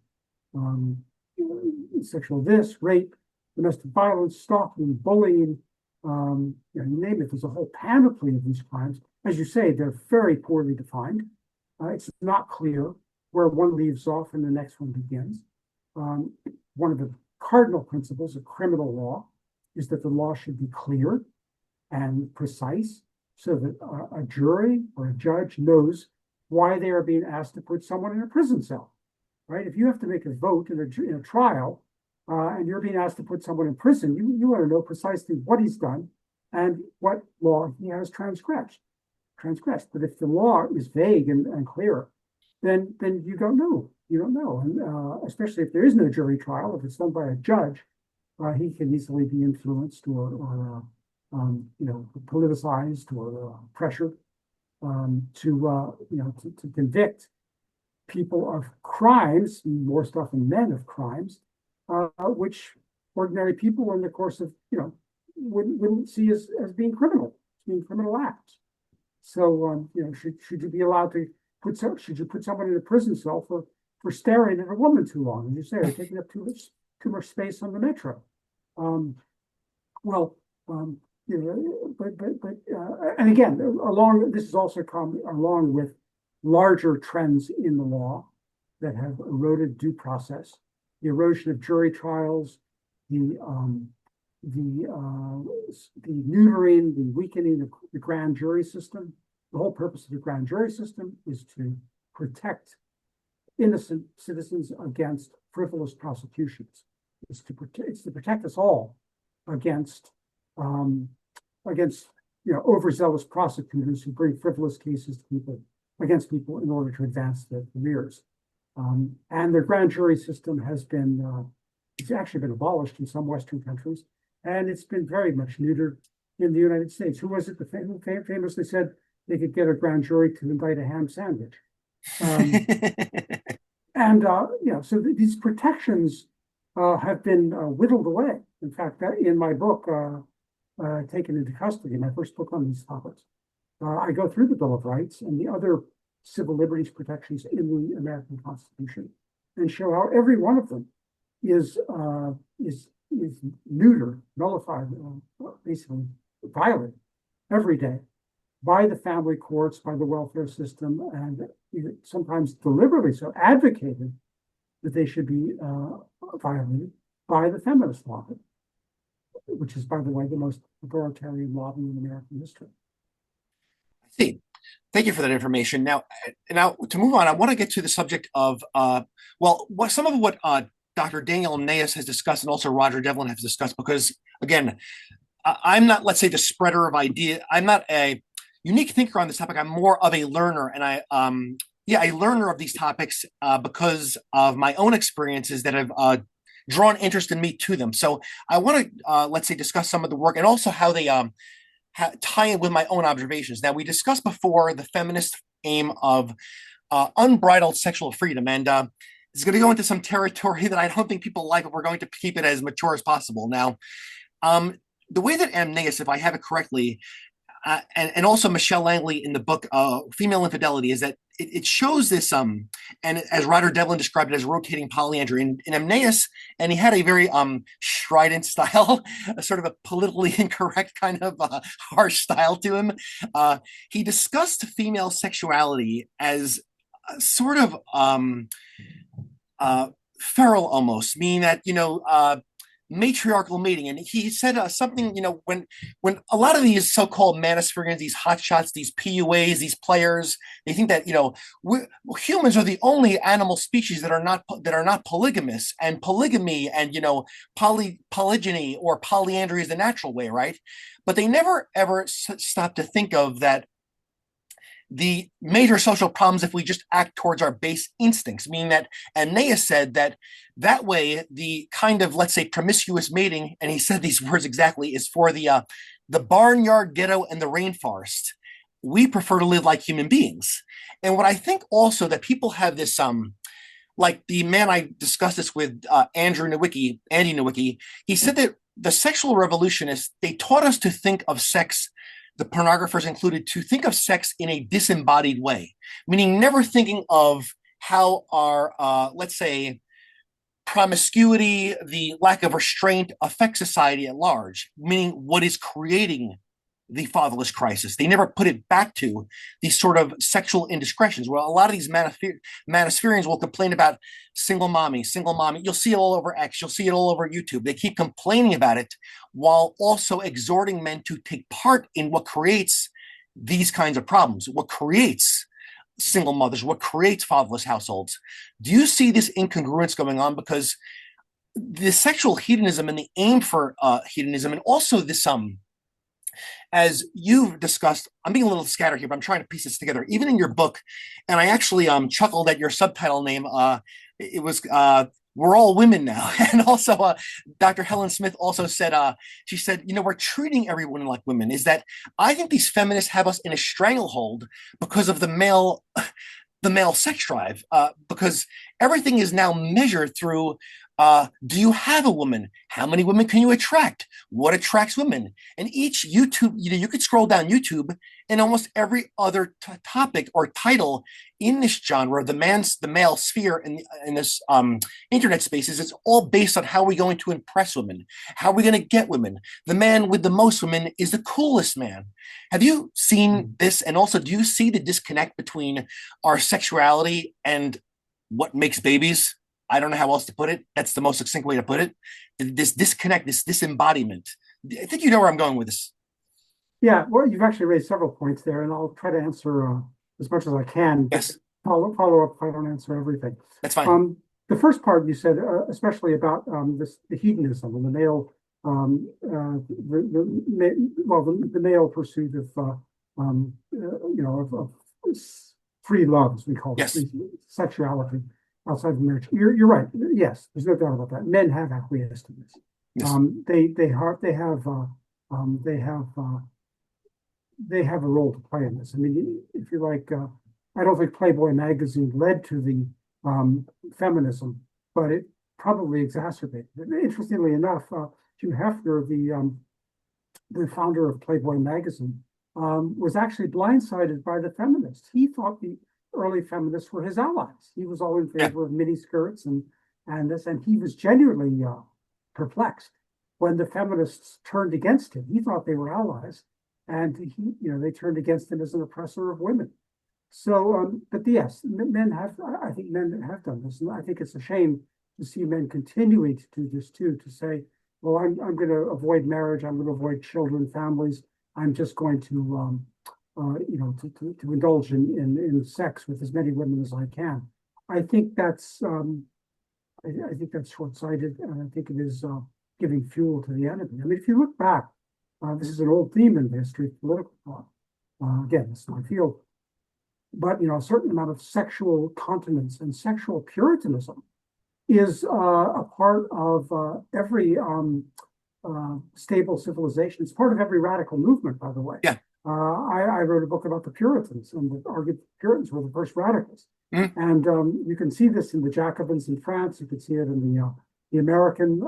rape, domestic violence, stalking, bullying. You name it. There's a whole panoply of these crimes. As you say, they're very poorly defined. It's not clear where one leaves off and the next one begins. One of the cardinal principles of criminal law is that the law should be clear and precise, so that a jury or a judge knows why they are being asked to put someone in a prison cell. Right? If you have to make a vote in a trial, and you're being asked to put someone in prison, you want to know precisely what he's done and what law he has transgressed. But if the law is vague and clear, then you don't know. You don't know, and especially if there is no jury trial, if it's done by a judge, he can easily be influenced or politicized or pressured to convict people of crimes, more stuff than men of crimes, which ordinary people in the course of, wouldn't see as being criminal acts. So, should you be allowed to should you put someone in a prison cell for staring at a woman too long? And you say, they're taking up too much space on the metro. And again, this has also come along with larger trends in the law that have eroded due process, the erosion of jury trials, the neutering, the weakening of the grand jury system. The whole purpose of the grand jury system is to protect innocent citizens against frivolous prosecutions. It's to protect us all against overzealous prosecutors who bring frivolous cases against people in order to advance their careers. And the grand jury system has been it's actually been abolished in some Western countries, and it's been very much neutered in the United States. Who was it who famously said they could get a grand jury to indict a ham sandwich? So these protections have been whittled away. In fact, in my book, Taken into Custody, my first book on these topics, I go through the Bill of Rights and the other civil liberties protections in the American Constitution and show how every one of them is neutered, nullified, basically violated every day by the family courts, by the welfare system, and sometimes deliberately so advocated that they should be violated by the feminist lobby, which is, by the way, the most authoritarian lobby in American history. I see. Thank you for that information. Now to move on, I want to get to the subject of some of what Dr. Daniel Amneus has discussed, and also Roger Devlin has discussed, because again, I'm not, let's say, the spreader of ideas. I'm not a unique thinker on this topic. I'm more of a learner, and a learner of these topics because of my own experiences that have drawn interest in me to them. So I want to, let's say, discuss some of the work and also how they tie in with my own observations. Now, we discussed before the feminist aim of unbridled sexual freedom, and it's going to go into some territory that I don't think people like, but we're going to keep it as mature as possible. Now, the way that Amneus, if I have it correctly, and also Michelle Langley in the book Female Infidelity, is that it shows this, and as Roger Devlin described it, as rotating polyandry. In Amneus, and he had a very strident style, a sort of a politically incorrect kind of harsh style to him. He discussed female sexuality as sort of feral almost, meaning that, matriarchal mating. And he said something, when a lot of these so-called manosphereans, these hotshots, these PUAs, these players, they think that, humans are the only animal species that are not polygamous, and polygamy and, polygyny or polyandry is the natural way, right? But they never ever stop to think of that the major social problems if we just act towards our base instincts, meaning that Amneus said that way the kind of, let's say, promiscuous mating, and he said these words exactly, is for the barnyard ghetto and the rainforest. We prefer to live like human beings. And what I think also that people have this, like the man I discussed this with, Andy Nowicki, he said that the sexual revolutionists, they taught us to think of sex, the pornographers included, to think of sex in a disembodied way, meaning never thinking of how our, let's say, promiscuity, the lack of restraint affects society at large, meaning what is creating the fatherless crisis. They never put it back to these sort of sexual indiscretions. Well, a lot of these manosphereans will complain about single mommy. You'll see it all over X. You'll see it all over YouTube. They keep complaining about it while also exhorting men to take part in what creates these kinds of problems, what creates single mothers, what creates fatherless households. Do you see this incongruence going on? Because the sexual hedonism and the aim for hedonism, and also this As you've discussed, I'm being a little scattered here, but I'm trying to piece this together. Even in your book, and I actually chuckled at your subtitle name. It was "We're All Women Now," and also Dr. Helen Smith also said, she said, we're treating everyone like women. Is that I think these feminists have us in a stranglehold because of the male sex drive, because everything is now measured through do you have a woman? How many women can you attract? What attracts women? And each YouTube, you could scroll down YouTube, and almost every other topic or title in this genre, the male sphere in this internet spaces, it's all based on how we're going to impress women, how are we going to get women. The man with the most women is the coolest man. Have you seen this? And also, do you see the disconnect between our sexuality and what makes babies? I don't know how else to put it. That's the most succinct way to put it. This disconnect, this disembodiment. I think you know where I'm going with this. Yeah, well, you've actually raised several points there, and I'll try to answer as much as I can. Yes, Follow up if I don't answer everything. that's fine. The first part you said, especially about the hedonism and the male, the male pursuit of free love, as we call it, Yes, free sexuality outside of marriage. You're right. Yes, there's no doubt about that. Men have acquiesced to this. yes, They have a role to play in this. I mean, if you like, I don't think Playboy magazine led to the feminism, but it probably exacerbated it. Interestingly enough, Hugh Hefner, the founder of Playboy magazine, was actually blindsided by the feminists. He thought the early feminists were his allies. He was all in yeah, favor of mini skirts and he was genuinely perplexed when the feminists turned against him. He thought they were allies, and they turned against him as an oppressor of women. So, but yes, I think men have done this, and I think it's a shame to see men continuing to do this too, to say, well, I'm going to avoid marriage, I'm going to avoid children, families, I'm just going to, to indulge in sex with as many women as I can. I think that's, I think that's short-sighted, and I think it is giving fuel to the enemy. I mean, if you look back, this is an old theme in the history of political thought. Again, it's my field, but a certain amount of sexual continence and sexual puritanism is a part of every stable civilization. It's part of every radical movement, by the way. yeah. I wrote a book about the Puritans and argued the Puritans were the first radicals. Mm. And you can see this in the Jacobins in France. You can see it in the American,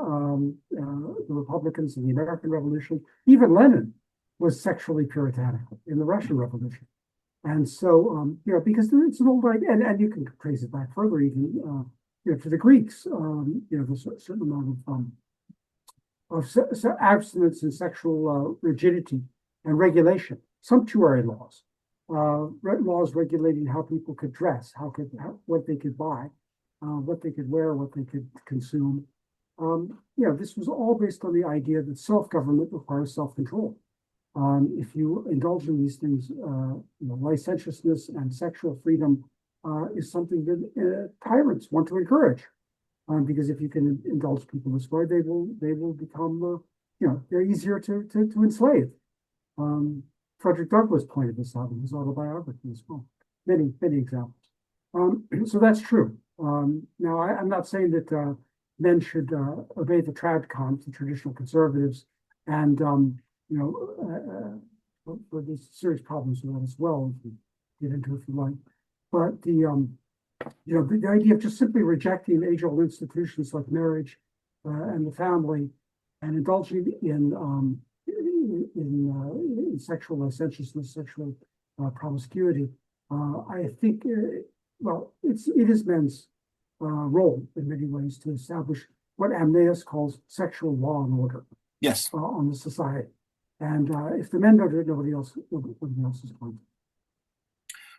the Republicans in the American Revolution. Even Lenin was sexually puritanical in the Russian Revolution. And so, because it's an old idea, and you can trace it back further, even, to the Greeks, there's a certain amount of abstinence and sexual rigidity and regulation, sumptuary laws, laws regulating how people could dress, what they could buy, what they could wear, what they could consume. This was all based on the idea that self-government requires self-control. If you indulge in these things, licentiousness and sexual freedom is something that tyrants want to encourage, because if you can indulge people this way, they will become, they're easier to enslave. Frederick Douglass pointed this out in his autobiography as well. Many examples. So that's true. Now, I'm not saying that men should obey the tradcons, the traditional conservatives, and for these serious problems with that as well, if you get into it if you like. But the idea of just simply rejecting age-old institutions like marriage and the family and indulging in sexual licentiousness, sexual promiscuity, I think, it is men's role in many ways to establish what Amneus calls sexual law and order. Yes. On the society. And if the men don't do it, nobody else is going to.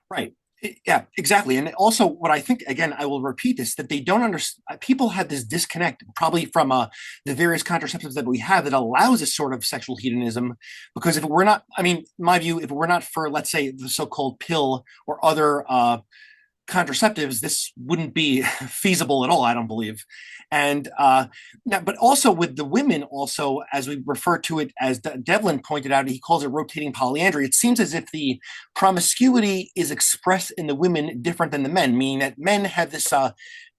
Right. Yeah, exactly. And also, what I think, again, I will repeat this, that they don't understand. People have this disconnect, probably from the various contraceptives that we have, that allows this sort of sexual hedonism. Because if we're not, I mean, my view, if we're not for, let's say, the so-called pill or other contraceptives, this wouldn't be feasible at all, I don't believe. And now, but also with the women, also, as we refer to it, as Devlin pointed out, he calls it rotating polyandry. It seems as if the promiscuity is expressed in the women different than the men, meaning that men have this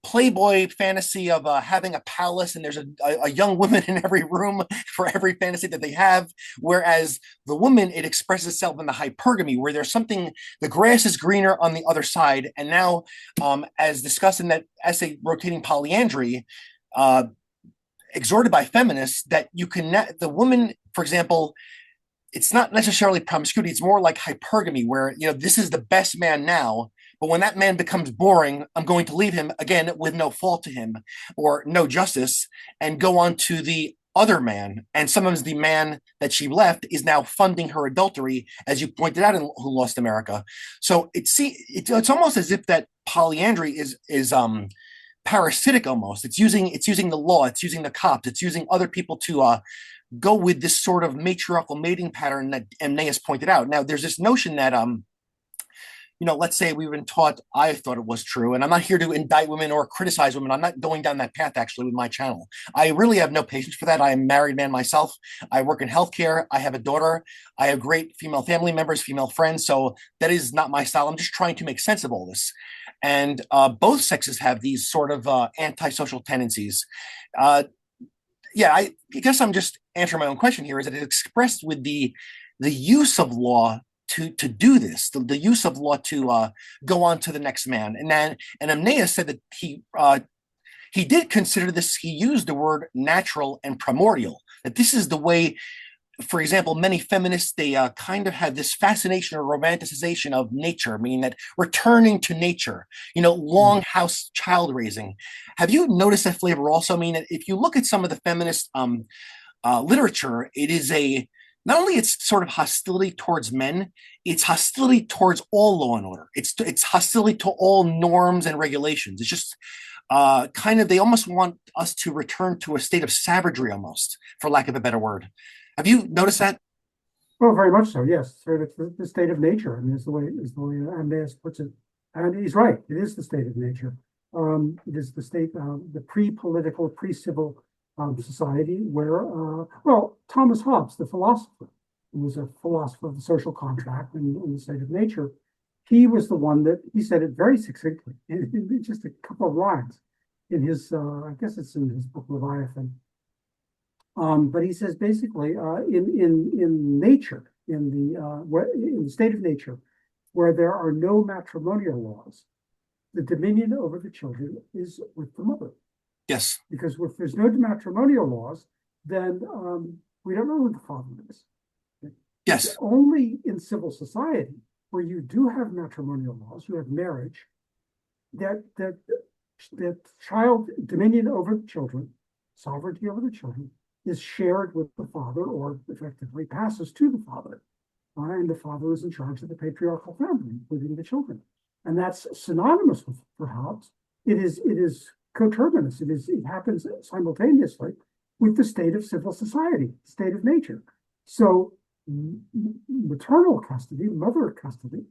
playboy fantasy of having a palace, and there's a young woman in every room for every fantasy that they have. Whereas the woman, it expresses itself in the hypergamy, where there's something, the grass is greener on the other side. And now, as discussed in that essay, Rotating Polyandry, uh, exhorted by feminists, that you can, the woman, for example, it's not necessarily promiscuity, it's more like hypergamy, where, this is the best man now, but when that man becomes boring, I'm going to leave him again with no fault to him or no justice, and go on to the other man. And sometimes the man that she left is now funding her adultery, as you pointed out in Who Lost America. So it's almost as if that polyandry is parasitic almost. It's using the law, it's using the cops, it's using other people to go with this sort of matriarchal mating pattern that Amneus pointed out. Now, there's this notion that let's say we've been taught, I thought it was true, and I'm not here to indict women or criticize women. I'm not going down that path actually with my channel. I really have no patience for that. I am a married man myself. I work in healthcare. I have a daughter. I have great female family members, female friends. So that is not my style. I'm just trying to make sense of all this. And both sexes have these sort of antisocial tendencies. I guess I'm just answering my own question here. Is that it's expressed with the use of law to do this, the use of law to go on to the next man. And Amneus said that he did consider this. He used the word natural and primordial. That this is the way. For example, many feminists, they kind of have this fascination or romanticization of nature, meaning that returning to nature, long house child raising. Have you noticed that flavor also? I mean, that if you look at some of the feminist literature, it is not only it's sort of hostility towards men, it's hostility towards all law and order. It's hostility to all norms and regulations. It's just kind of, they almost want us to return to a state of savagery almost, for lack of a better word. Have you noticed that? Well, very much so. Yes, so it's the state of nature. I mean, is the way Amneus puts it, and he's right. It is the state of nature. It is the state, the pre-political, pre-civil society where, Thomas Hobbes, the philosopher, who was a philosopher of the social contract and the state of nature, he was the one that he said it very succinctly in just a couple of lines in his, I guess it's in his book Leviathan. But he says basically in nature, in the state of nature, where there are no matrimonial laws, the dominion over the children is with the mother. Yes. Because if there's no matrimonial laws, then we don't know who the father is. Yes. It's only in civil society where you do have matrimonial laws, you have marriage, that child dominion over the children, sovereignty over the children, is shared with the father, or effectively passes to the father. And the father is in charge of the patriarchal family, including the children. And that's synonymous with, for Hobbes. It is coterminous. It happens simultaneously with the state of civil society, state of nature. So maternal custody, mother custody,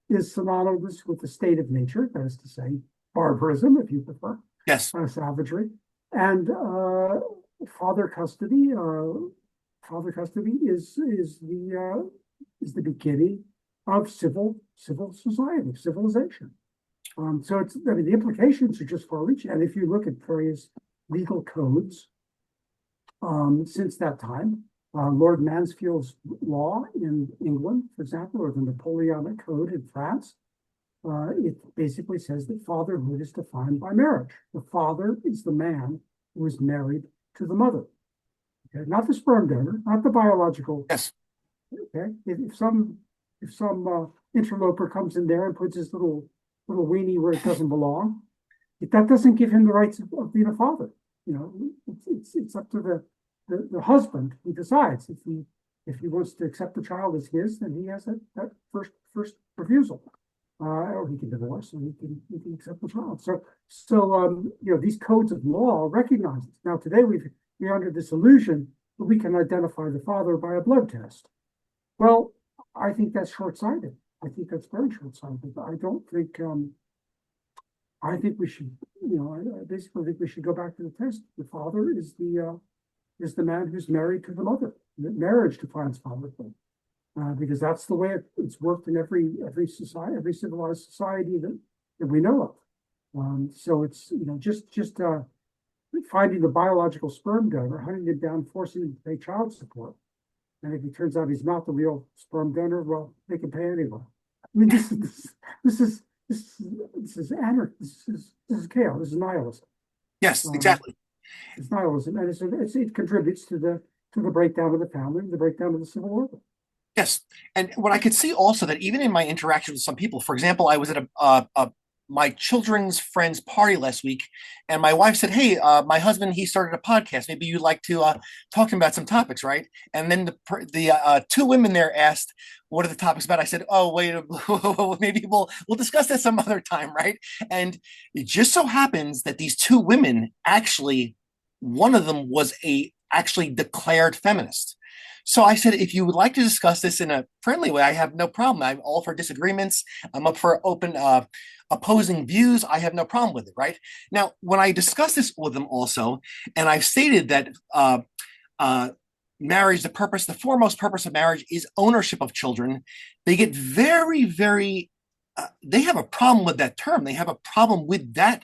is synonymous with the state of nature, that is to say, barbarism, if you prefer. Yes. Savagery. And father custody is the beginning of civil society, civilization. So the implications are just far-reaching. And if you look at various legal codes since that time, Lord Mansfield's law in England, for example, or the Napoleonic Code in France, it basically says that fatherhood is defined by marriage. The father is the man who is married to the mother. Okay? Not the sperm donor, not the biological. Yes. Okay. If some interloper comes in there and puts his little weenie where it doesn't belong, that doesn't give him the rights of being a father. It's up to the husband who decides if he wants to accept the child as his, then he has that first refusal. Or he can divorce, and he can accept the child. So these codes of law recognize this. Now today we're under this illusion that we can identify the father by a blood test. Well, I think that's short-sighted. I think that's very short-sighted. I don't think I think we should, I basically think we should go back to the test. The father is the man who's married to the mother. Marriage defines fatherhood, because that's the way it's worked in every society, every civilized society that we know of. So it's just finding the biological sperm donor, hunting him down, forcing him to pay child support. And if it turns out he's not the real sperm donor, well, they can pay anyway. I mean, this is anarchy. This is chaos. This is nihilism. Yes, exactly. It's nihilism, and it contributes to the breakdown of the family, the breakdown of the civil order. Yes. And what I could see also that even in my interactions with some people, for example, I was at my children's friend's party last week, and my wife said, "Hey, my husband, he started a podcast. Maybe you'd like to talk to him about some topics, right?" And then the two women there asked, "What are the topics about?" I said, "Oh, wait, maybe we'll discuss that some other time, right?" And it just so happens that these two women actually, one of them was a actually declared feminist. So I said, if you would like to discuss this in a friendly way, I have no problem. I'm all for disagreements. I'm up for open, opposing views. I have no problem with it, right? Now, when I discuss this with them also, and I've stated that marriage, the foremost purpose of marriage is ownership of children, they get very, very, they have a problem with that term. They have a problem with that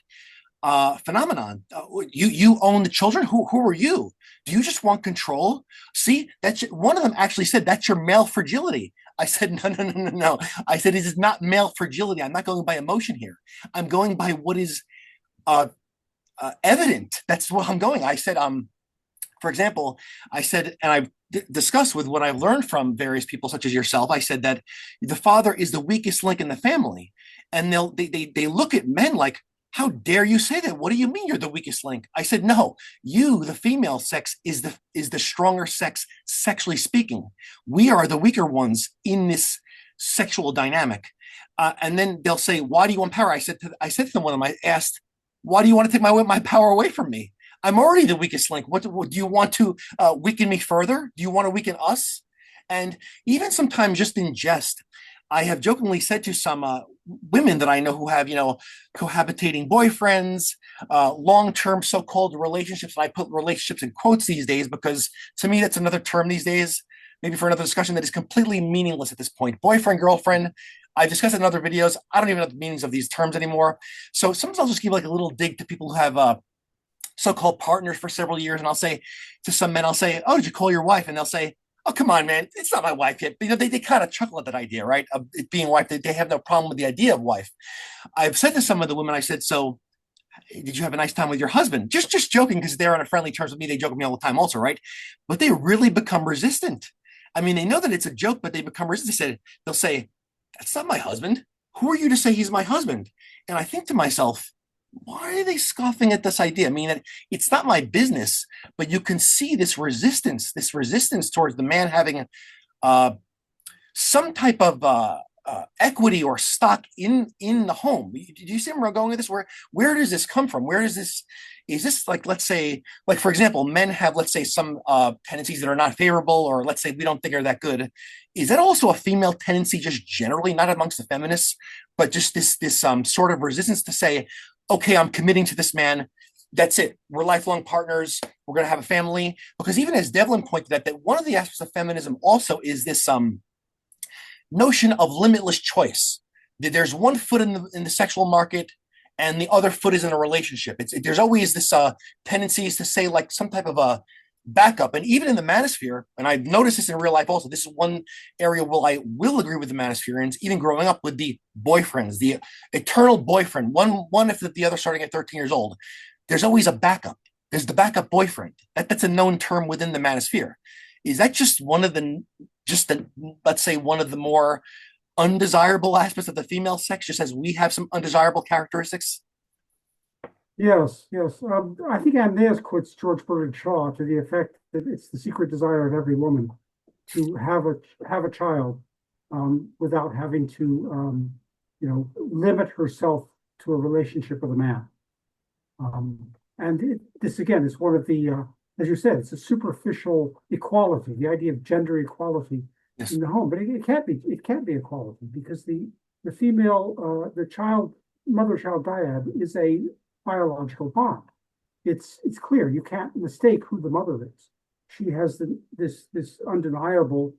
phenomenon. You own the children. Who are you? Do you just want control? See, that's one of them actually said that's your male fragility. I said no. I said it is not male fragility. I'm not going by emotion here. I'm going by what is evident. That's what I'm going. I said for example, I said, and I've discussed with what I've learned from various people, such as yourself. I said that the father is the weakest link in the family, and they look at men like, how dare you say that? What do you mean you're the weakest link? I said, no, you, the female sex, is the stronger sex, sexually speaking. We are the weaker ones in this sexual dynamic. And then they'll say, why do you want power? I said to them, one of them, I asked, why do you want to take my power away from me? I'm already the weakest link. What do you want to weaken me further? Do you want to weaken us? And even sometimes just in jest, I have jokingly said to some women that I know who have, cohabitating boyfriends, long-term so-called relationships. And I put relationships in quotes these days because to me, that's another term these days, maybe for another discussion that is completely meaningless at this point. Boyfriend, girlfriend. I've discussed it in other videos. I don't even know the meanings of these terms anymore. So sometimes I'll just give like a little dig to people who have so-called partners for several years. And I'll say to some men, I'll say, oh, did you call your wife? And they'll say, oh, come on, man, it's not my wife yet. They kind of chuckle at that idea, right? Of it being wife. They have no problem with the idea of wife. I've said to some of the women, I said, so did you have a nice time with your husband? Just joking, because they're on a friendly terms with me. They joke with me all the time also, right? But they really become resistant. I mean, they know that it's a joke, but they become resistant. They'll say, that's not my husband. Who are you to say he's my husband? And I think to myself, why are they scoffing at this idea? I mean, it's not my business, but you can see this resistance towards the man having some type of equity or stock in the home. Do you see where I'm going with this? Where does this come from? Where does this? Is this like, let's say, like for example, men have, let's say, some tendencies that are not favorable, or let's say we don't think are that good. Is that also a female tendency, just generally, not amongst the feminists, but just this sort of resistance to say, okay, I'm committing to this man. That's it. We're lifelong partners. We're going to have a family. Because even as Devlin pointed out, that one of the aspects of feminism also is this notion of limitless choice. There's one foot in the sexual market, and the other foot is in a relationship. There's always this tendencies to say like some type of a backup. And even in the manosphere, and I've noticed this in real life also, this is one area where I will agree with the manospherians, even growing up with the boyfriends, the eternal boyfriend, one if the other starting at 13 years old. There's always a backup. There's the backup boyfriend. That's a known term within the manosphere. Is that just let's say one of the more undesirable aspects of the female sex, just as we have some undesirable characteristics? Yes. I think Amneus quotes George Bernard Shaw to the effect that it's the secret desire of every woman to have a child without having to limit herself to a relationship with a man. This again is one of the as you said, it's a superficial equality, the idea of gender equality in the home, but it can't be equality because the female the child mother-child dyad is a biological bond. It's clear. You can't mistake who the mother is. She has this undeniable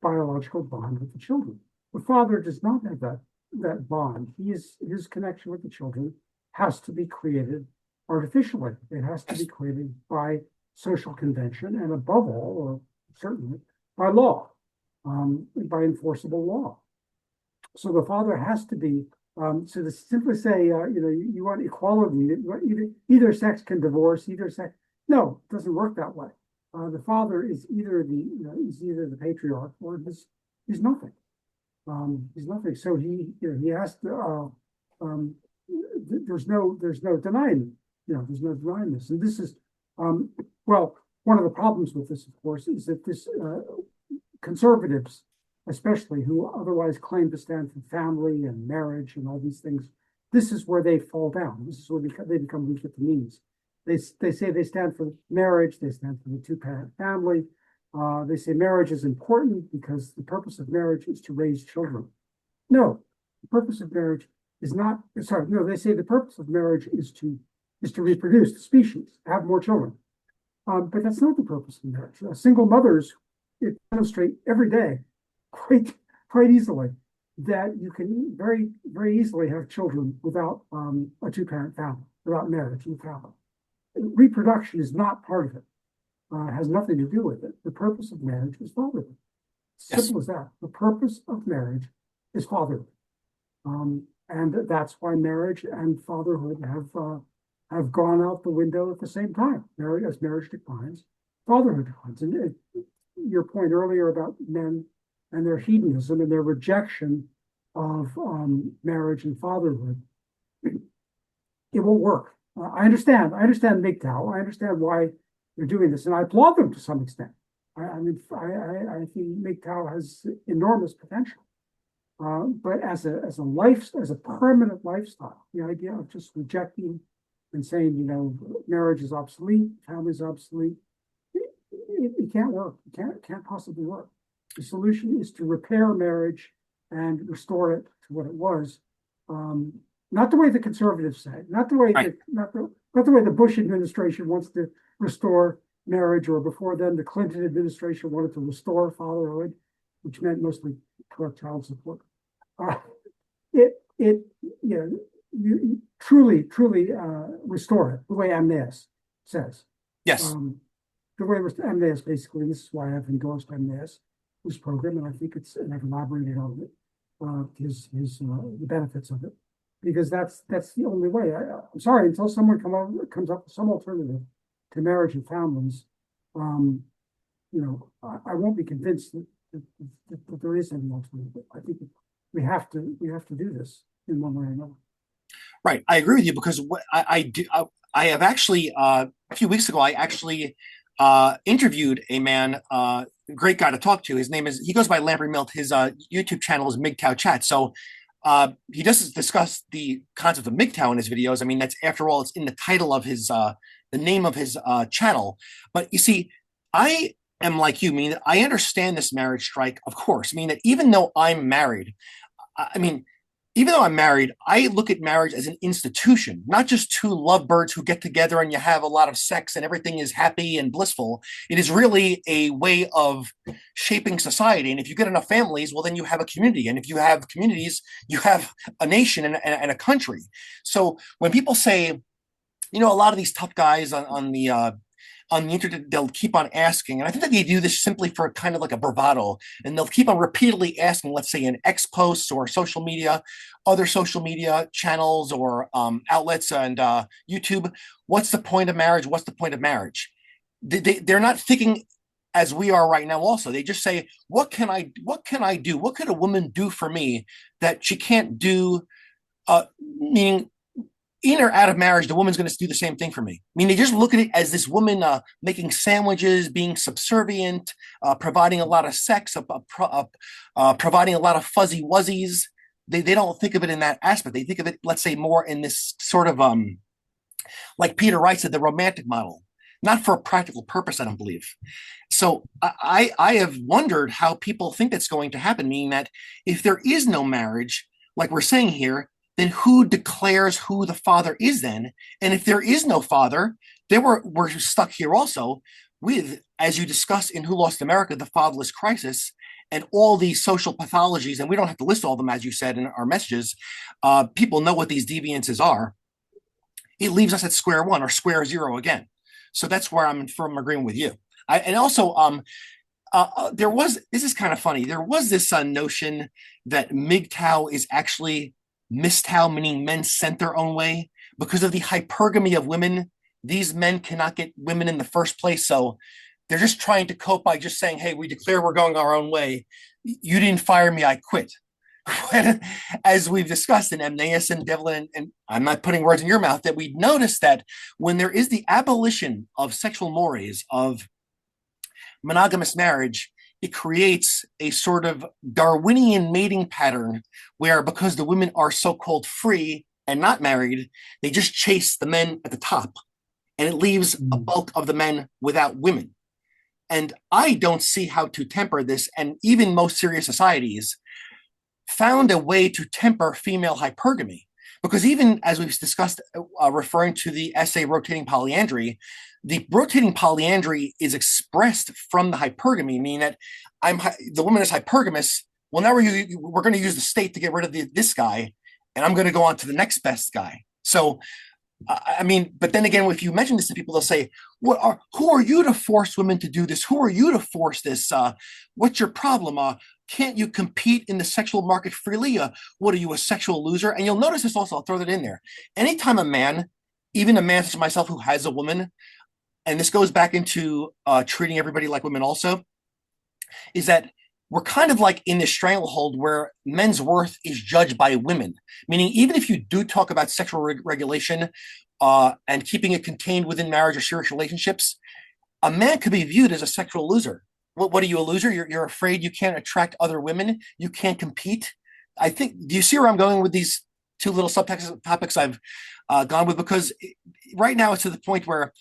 biological bond with the children. The father does not have that bond. His connection with the children has to be created artificially. It has to be created by social convention and above all, or certainly by law, by enforceable law. So the father has to be, so to simply say, you want equality, either sex can divorce, either sex, no, it doesn't work that way. The father is either the patriarch or he's nothing. He's nothing. So he has to, there's no denying, there's no denying this. And this is, well, one of the problems with this, of course, is that this conservatives, especially who otherwise claim to stand for family and marriage and all these things, this is where they fall down. This is where they become weak at the knees. They say they stand for marriage, they stand for the two-parent family. They say marriage is important because the purpose of marriage is to raise children. No, the purpose of marriage is not, sorry, no, they say the purpose of marriage is to reproduce the species, have more children. But that's not the purpose of marriage. Single mothers demonstrate every day quite easily that you can very, very easily have children without a two-parent family, without marriage and family. Reproduction is not part of it. Has nothing to do with it. The purpose of marriage is fatherhood. Simple as that. The purpose of marriage is fatherhood. And that's why marriage and fatherhood have gone out the window at the same time. As marriage declines, fatherhood declines. And your point earlier about men and their hedonism and their rejection of marriage and fatherhood, it won't work. I understand MGTOW. I understand why they're doing this, and I applaud them to some extent. I think MGTOW has enormous potential. But as a permanent lifestyle, the idea of just rejecting and saying, marriage is obsolete, family is obsolete, it can't work. It can't possibly work. The solution is to repair marriage and restore it to what it was. Not the way the conservatives say, not the way not the way the Bush administration wants to restore marriage, or before then the Clinton administration wanted to restore fatherhood, which meant mostly collect child support. You truly restore it the way Amneus says. Yes. The way Amneus basically, this is why I've endorsed Amneus, this program, and I think and I've elaborated on it, the benefits of it, because that's the only way. I'm sorry, until someone comes up with some alternative to marriage and families, I won't be convinced that there is any alternative. I think we have to do this in one way or another. Right, I agree with you, because what I have actually a few weeks ago I actually interviewed a man, great guy to talk to. He goes by Lamprey Milt. His YouTube channel is MGTOW Chat. So he doesn't discuss the concept of MGTOW in his videos. I mean, that's, after all, it's in the title of his the name of his channel. But you see, I am like you, meaning that I understand this marriage strike, of course. I mean, that even though I'm married, I look at marriage as an institution, not just two lovebirds who get together and you have a lot of sex and everything is happy and blissful. It is really a way of shaping society. And if you get enough families, well, then you have a community. And if you have communities, you have a nation and a country. So when people say, a lot of these tough guys on the internet, they'll keep on asking, and I think that they do this simply for kind of like a bravado, and they'll keep on repeatedly asking, let's say in X posts or social media, other social media channels or outlets and YouTube, what's the point of marriage? What's the point of marriage? They're not thinking as we are right now. Also, they just say, what can I do? What could a woman do for me that she can't do? Meaning, in or out of marriage, the woman's going to do the same thing for me. I mean, they just look at it as this woman making sandwiches, being subservient, providing a lot of sex, providing a lot of fuzzy wuzzies. They don't think of it in that aspect. They think of it, let's say, more in this sort of, like Peter Wright said, the romantic model, not for a practical purpose, I don't believe. So I have wondered how people think that's going to happen, meaning that if there is no marriage, like we're saying here, then who declares who the father is then? And if there is no father, then we're stuck here also with, as you discuss in Who Lost America, the fatherless crisis and all these social pathologies, and we don't have to list all of them, as you said in our messages. People know what these deviances are. It leaves us at square one or square zero again. So that's where I'm in firm agreement with you. And also, there was, this is kind of funny, there was this notion that MGTOW is actually MISTOW, meaning men sent their own way. Because of the hypergamy of women, these men cannot get women in the first place. So they're just trying to cope by just saying, hey, we declare we're going our own way. You didn't fire me, I quit. As we've discussed in Amneus and Devlin, and I'm not putting words in your mouth, that we noticed that when there is the abolition of sexual mores, of monogamous marriage, it creates a sort of Darwinian mating pattern where, because the women are so-called free and not married, they just chase the men at the top, and it leaves a bulk of the men without women. And I don't see how to temper this, and even most serious societies found a way to temper female hypergamy. Because even as we've discussed, referring to the essay Rotating Polyandry, the rotating polyandry is expressed from the hypergamy, meaning that the woman is hypergamous. Well, now we're going to use the state to get rid of this guy, and I'm going to go on to the next best guy. So, I mean, but then again, if you mention this to people, they'll say, who are you to force women to do this? Who are you to force this? What's your problem? Can't you compete in the sexual market freely? What are you, a sexual loser? And you'll notice this also, I'll throw that in there. Anytime a man, even a man such as myself who has a woman, and this goes back into treating everybody like women also, is that we're kind of like in this stranglehold where men's worth is judged by women. Meaning, even if you do talk about sexual regulation and keeping it contained within marriage or serious relationships, a man could be viewed as a sexual loser. What are you, a loser? You're afraid you can't attract other women? You can't compete? I think, do you see where I'm going with these two little subtopics I've gone with? Because right now it's to the point where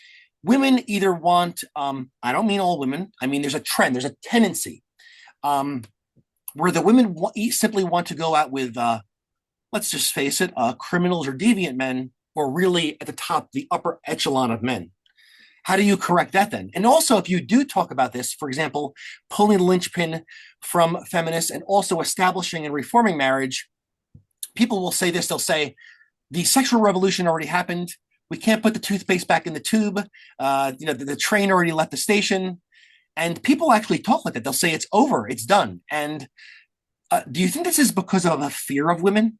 women either want, I don't mean all women, I mean, there's a trend, there's a tendency where the women simply want to go out with, let's just face it, criminals or deviant men, or really at the top, the upper echelon of men. How do you correct that then? And also, if you do talk about this, for example, pulling the linchpin from feminists and also establishing and reforming marriage, people will say this, they'll say, the sexual revolution already happened. We can't put the toothpaste back in the tube. The train already left the station. And people actually talk like that. They'll say it's over, it's done. And do you think this is because of a fear of women?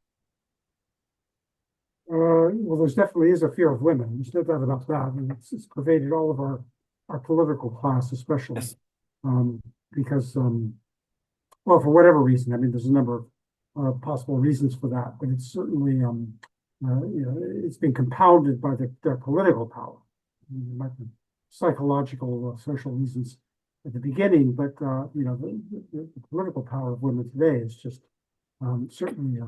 Well, there's definitely is a fear of women. There's no doubt about that. And it's pervaded all of our political class, especially. Yes. Because, well, for whatever reason, I mean, there's a number of possible reasons for that, but it's certainly, it's been compounded by their political power. I mean, there might be psychological, social reasons at the beginning, but, the political power of women today is just certainly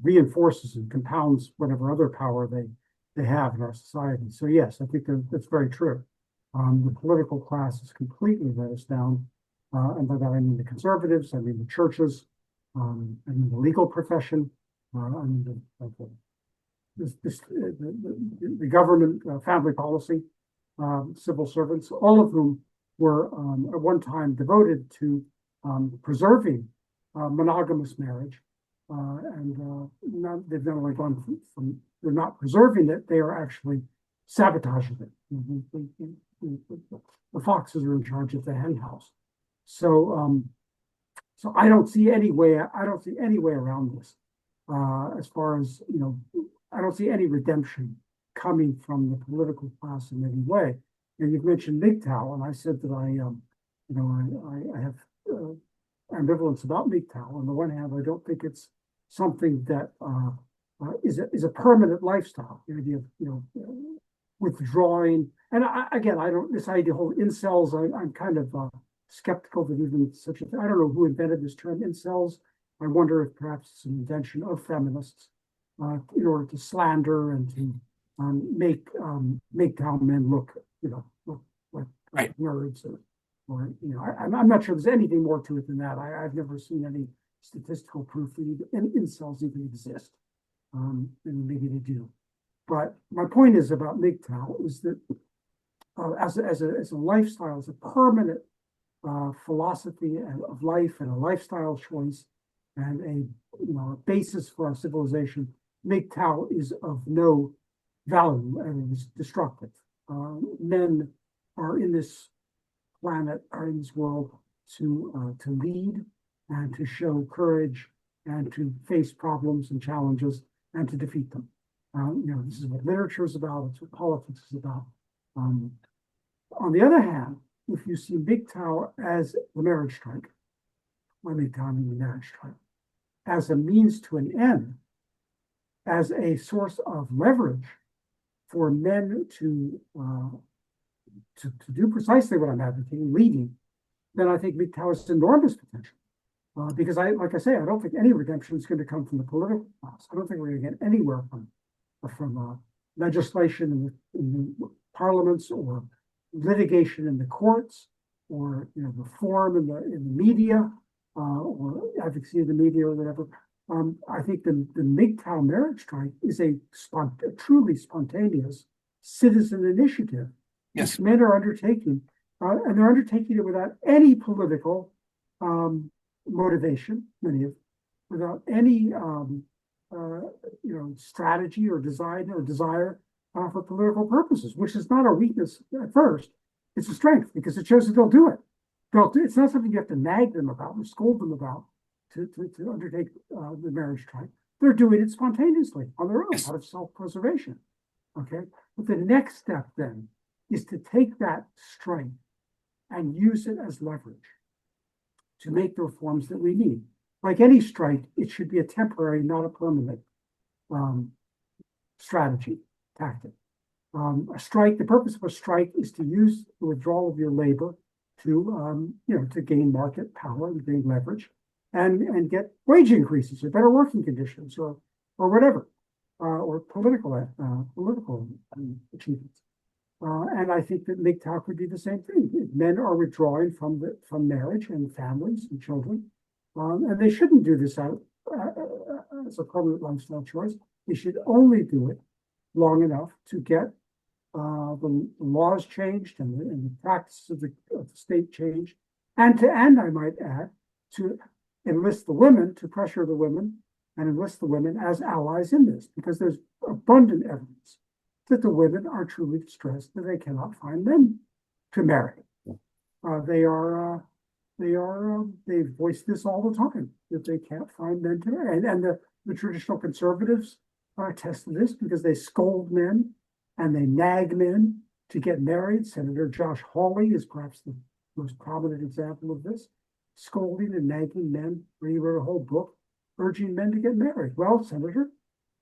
reinforces and compounds whatever other power they have in our society. So yes, I think that's very true. The political class has completely let us down, and by that I mean the conservatives, I mean the churches, I mean the legal profession, I mean the government, family policy, civil servants, all of whom were at one time devoted to preserving monogamous marriage. They've not only gone from they're not preserving it, they are actually sabotaging it. The foxes are in charge of the hen house. So I don't see any way. I don't see any way around this. As far as I don't see any redemption coming from the political class in any way. And you've mentioned MGTOW, and I said that I have ambivalence about MGTOW. On the one hand, I don't think it's something that is a permanent lifestyle. The idea of withdrawing, and I don't this idea of whole incels. I'm kind of skeptical that even such a thing. I don't know who invented this term incels. I wonder if perhaps it's an invention of feminists in order to slander and to make MGTOW men look like Right. nerds or I'm not sure there's anything more to it than that. I've never seen any statistical proof that incels even exist. and maybe they do. But my point is about MGTOW is that as a lifestyle, as a permanent philosophy of life and a lifestyle choice and a basis for our civilization, MGTOW is of no value and is destructive. Men are in this planet, are in this world to lead and to show courage and to face problems and challenges and to defeat them. This is what literature is about. It's what politics is about. On the other hand, if you see MGTOW as the marriage strike, or MGTOW meaning the marriage strike, as a means to an end, as a source of leverage for men to do precisely what I'm advocating, leading, then I think MGTOW has enormous potential. Because like I say, I don't think any redemption is going to come from the political class. I don't think we're going to get anywhere from legislation in the parliaments or litigation in the courts or reform in the media or advocacy in the media or whatever. I think the MGTOW marriage strike is a truly spontaneous citizen initiative. Yes. Which men are undertaking, and they're undertaking it without any political motivation, without any strategy or design or desire for political purposes, which is not a weakness at first. It's a strength because it shows that they'll do it. It's not something you have to nag them about or scold them about to undertake the marriage strike. They're doing it spontaneously on their own, out of self-preservation. Okay, but the next step then is to take that strength and use it as leverage to make the reforms that we need. Like any strike, it should be a temporary, not a permanent strategy, tactic. A strike, the purpose of a strike is to use the withdrawal of your labor to gain market power and gain leverage and get wage increases or better working conditions or whatever, or political achievements. And I think that MGTOW could be the same thing. Men are withdrawing from marriage and families and children, and they shouldn't do this out as a permanent lifestyle choice. They should only do it long enough to get the laws changed and the practices of the state changed, and I might add, to enlist the women, to pressure the women and enlist the women as allies in this, because there's abundant evidence that the women are truly distressed that they cannot find men to marry. They voice this all the time, that they can't find men to marry. And the traditional conservatives attest to this because they scold men and they nag men to get married. Senator Josh Hawley is perhaps the most prominent example of this, scolding and nagging men, where he wrote a whole book urging men to get married. Well, Senator,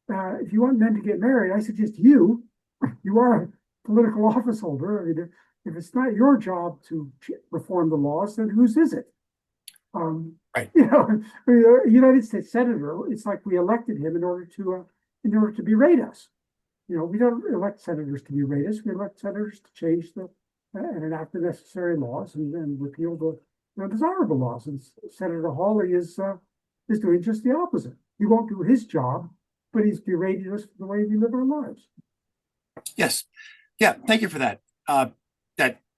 if you want men to get married, I suggest you are a political office holder. I mean, if it's not your job to reform the laws, then whose is it? Right. A United States senator, it's like we elected him in order to berate us. We don't elect senators to berate us. We elect senators to change and enact the necessary laws and repeal the desirable laws. And Senator Hawley is doing just the opposite. He won't do his job, but he's berating us for the way we live our lives. Yes. Yeah. Thank you for that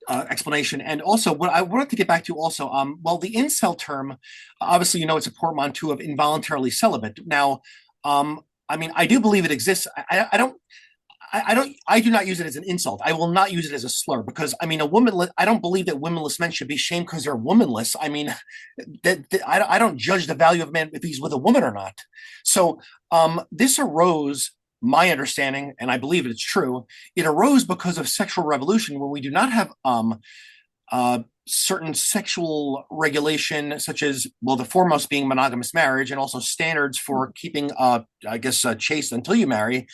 explanation. And also, what I wanted to get back to also, the incel term, obviously, it's a portmanteau of involuntarily celibate. Now, I do believe it exists. I do not use it as an insult. I will not use it as a slur because, I don't believe that womanless men should be shamed because they're womanless. I don't judge the value of a man if he's with a woman or not. So this arose, my understanding, and I believe it's true, it arose because of sexual revolution when we do not have certain sexual regulation, such as, the foremost being monogamous marriage and also standards for keeping, chaste until you marry.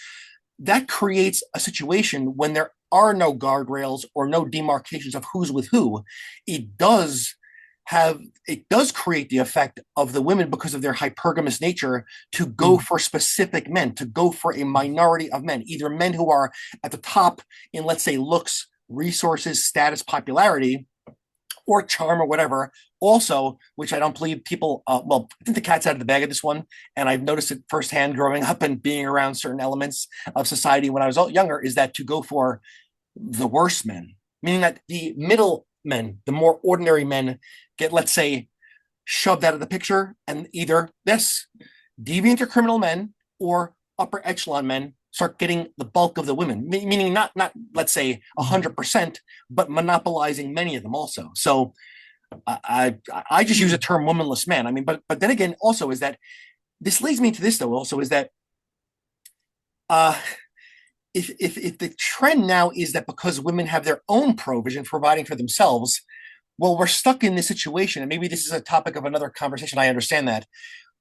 That creates a situation when there are no guardrails or no demarcations of who's with who. It does create the effect of the women, because of their hypergamous nature, to go for specific men, to go for a minority of men, either men who are at the top in, let's say, looks, resources, status, popularity, or charm or whatever. Also, which I don't believe people, well, I think the cat's out of the bag of this one. And I've noticed it firsthand growing up and being around certain elements of society when I was younger, is that to go for the worst men, meaning that the middle men, the more ordinary men, get, let's say, shoved out of the picture, and either this deviant or criminal men or upper echelon men start getting the bulk of the women, meaning not let's say 100%, but monopolizing many of them also. So I just use the term womanless man. I mean, but then again, also is that this leads me to this though. Also is that uh, if the trend now is that because women have their own provision providing for themselves, well, we're stuck in this situation, and maybe this is a topic of another conversation. I understand that.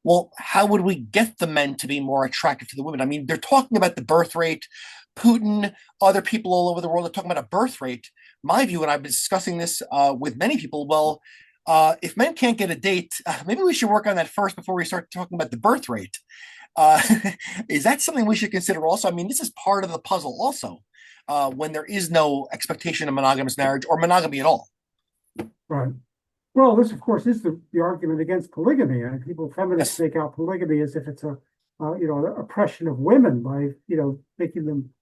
Well, how would we get the men to be more attractive to the women? I mean, they're talking about the birth rate. Putin, other people all over the world are talking about a birth rate. My view, and I've been discussing this with many people, well, if men can't get a date, maybe we should work on that first before we start talking about the birth rate. Uh, is that something we should consider also? I mean, this is part of the puzzle also, when there is no expectation of monogamous marriage or monogamy at all. Right. Well, this, of course, is the argument against polygamy. And people, feminists, Yes. make out polygamy as if it's a, oppression of women by, making them,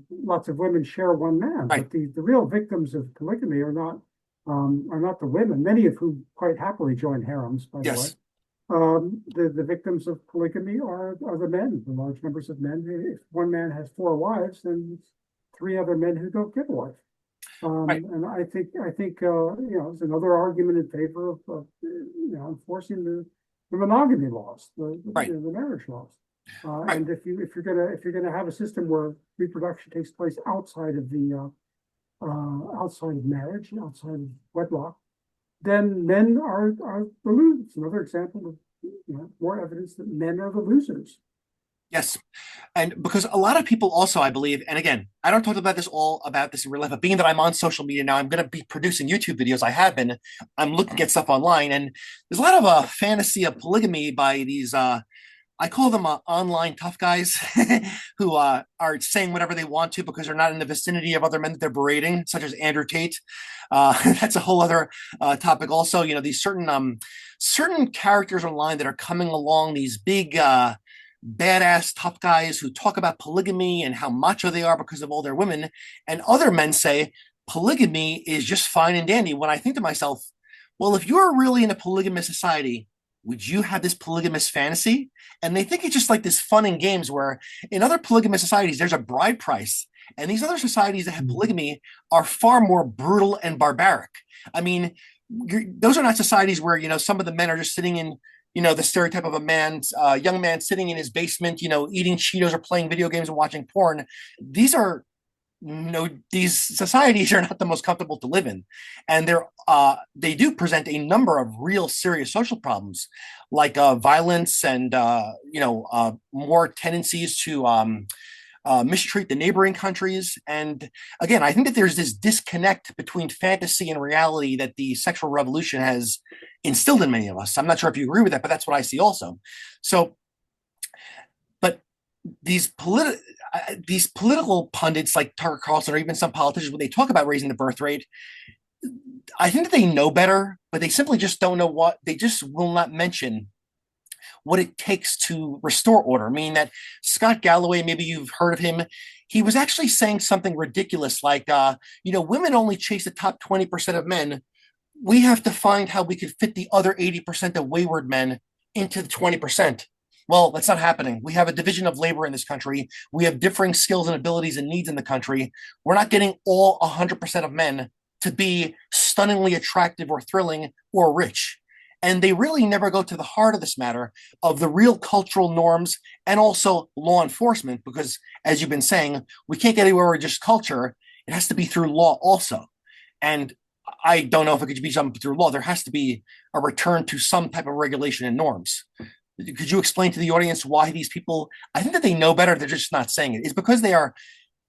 lots of women share one man. Right. But the real victims of polygamy are not the women, many of whom quite happily join harems, by the way. Yes. The victims of polygamy are the men, the large numbers of men. If one man has four wives, then it's three other men who don't get a wife. Right. And I think it's another argument in favor of enforcing the monogamy laws, Right. the marriage laws. Right. And if you're gonna have a system where reproduction takes place outside of outside of marriage, outside of wedlock, then men are the losers. It's another example of more evidence that men are the losers. Yes. And because a lot of people also, I believe, and again, I don't talk about this in real life, but being that I'm on social media now, I'm going to be producing YouTube videos. I have been. I'm looking at stuff online, and there's a lot of fantasy of polygamy by these, I call them online tough guys who are saying whatever they want to because they're not in the vicinity of other men that they're berating, such as Andrew Tate. That's a whole other topic. Also, these certain characters online that are coming along, these big badass tough guys who talk about polygamy and how macho they are because of all their women, and other men say polygamy is just fine and dandy. When I think to myself, well, if you're really in a polygamous society, would you have this polygamous fantasy? And they think it's just like this fun and games, where in other polygamous societies there's a bride price, and these other societies that have polygamy are far more brutal and barbaric. I mean, those are not societies where some of the men are just sitting in the stereotype of a young man sitting in his basement, eating Cheetos or playing video games and watching porn. These are these societies are not the most comfortable to live in, and they do present a number of real serious social problems, like violence and more tendencies to mistreat the neighboring countries. And again, I think that there's this disconnect between fantasy and reality that the sexual revolution has instilled in many of us. I'm not sure if you agree with that, but that's what I see also. So, but these political pundits like Tucker Carlson, or even some politicians, when they talk about raising the birth rate, I think that they know better, but they simply just don't know what. They just will not mention what it takes to restore order. Meaning that Scott Galloway, maybe you've heard of him, he was actually saying something ridiculous like, women only chase the top 20% of men. We have to find how we could fit the other 80% of wayward men into the 20%. Well, that's not happening. We have a division of labor in this country. We have differing skills and abilities and needs in the country. We're not getting all 100% of men to be stunningly attractive or thrilling or rich. And they really never go to the heart of this matter of the real cultural norms and also law enforcement, because as you've been saying, we can't get anywhere with just culture. It has to be through law also. And I don't know if it could be something through law. There has to be a return to some type of regulation and norms. Could you explain to the audience why these people, I think that they know better, they're just not saying it? Is because they are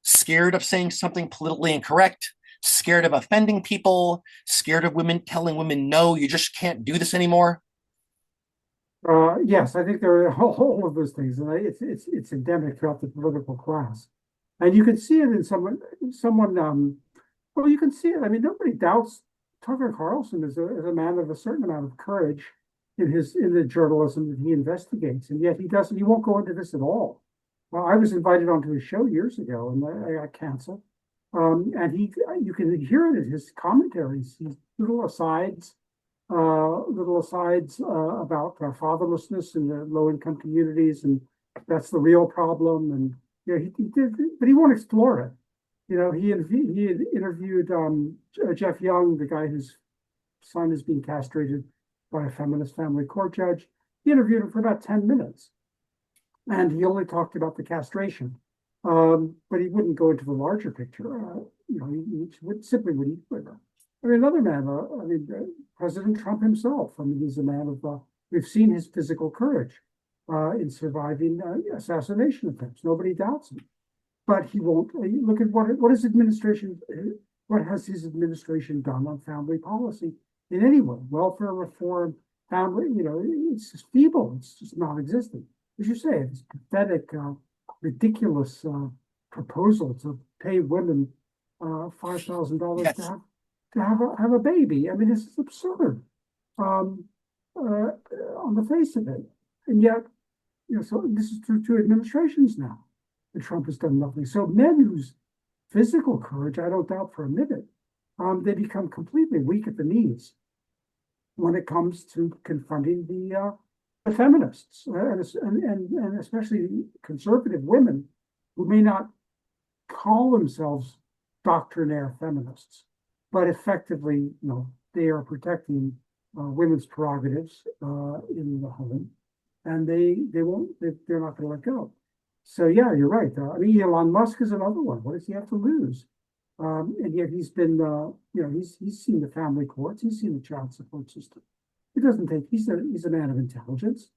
scared of saying something politically incorrect, scared of offending people, scared of women, telling women, no, you just can't do this anymore? Yes, I think there are a whole of those things, and it's endemic throughout the political class, and you can see it in someone. Well, you can see it. I mean, nobody doubts Tucker Carlson is a man of a certain amount of courage in the journalism that he investigates, and yet he won't go into this at all. Well, I was invited onto his show years ago, and I got canceled. And you can hear it in his commentaries. He's little asides about fatherlessness in the low-income communities, and that's the real problem. And he did, but he won't explore it. He had interviewed Jeff Young, the guy whose son is being castrated by a feminist family court judge. He interviewed him for about 10 minutes, and he only talked about the castration. But he wouldn't go into the larger picture. He simply wouldn't. I mean, another man, President Trump himself. I mean, he's a man of, we've seen his physical courage in surviving assassination attempts. Nobody doubts him. But he won't look at what has his administration done on family policy in any way? Welfare reform, family, it's just feeble. It's just non-existent. As you say, it's pathetic, ridiculous proposal to pay women $5,000 Yes. to have a baby. I mean, this is absurd on the face of it. And yet, so this is through two administrations now. And Trump has done nothing. So men whose physical courage, I don't doubt for a minute, they become completely weak at the knees when it comes to confronting the feminists and especially conservative women who may not call themselves doctrinaire feminists, but effectively, they are protecting women's prerogatives in the home, and they're not going to let go. So yeah, you're right. I mean, Elon Musk is another one. What does he have to lose? And yet he's been, he's seen the family courts, he's seen the child support system. He doesn't take. He's a man of intelligence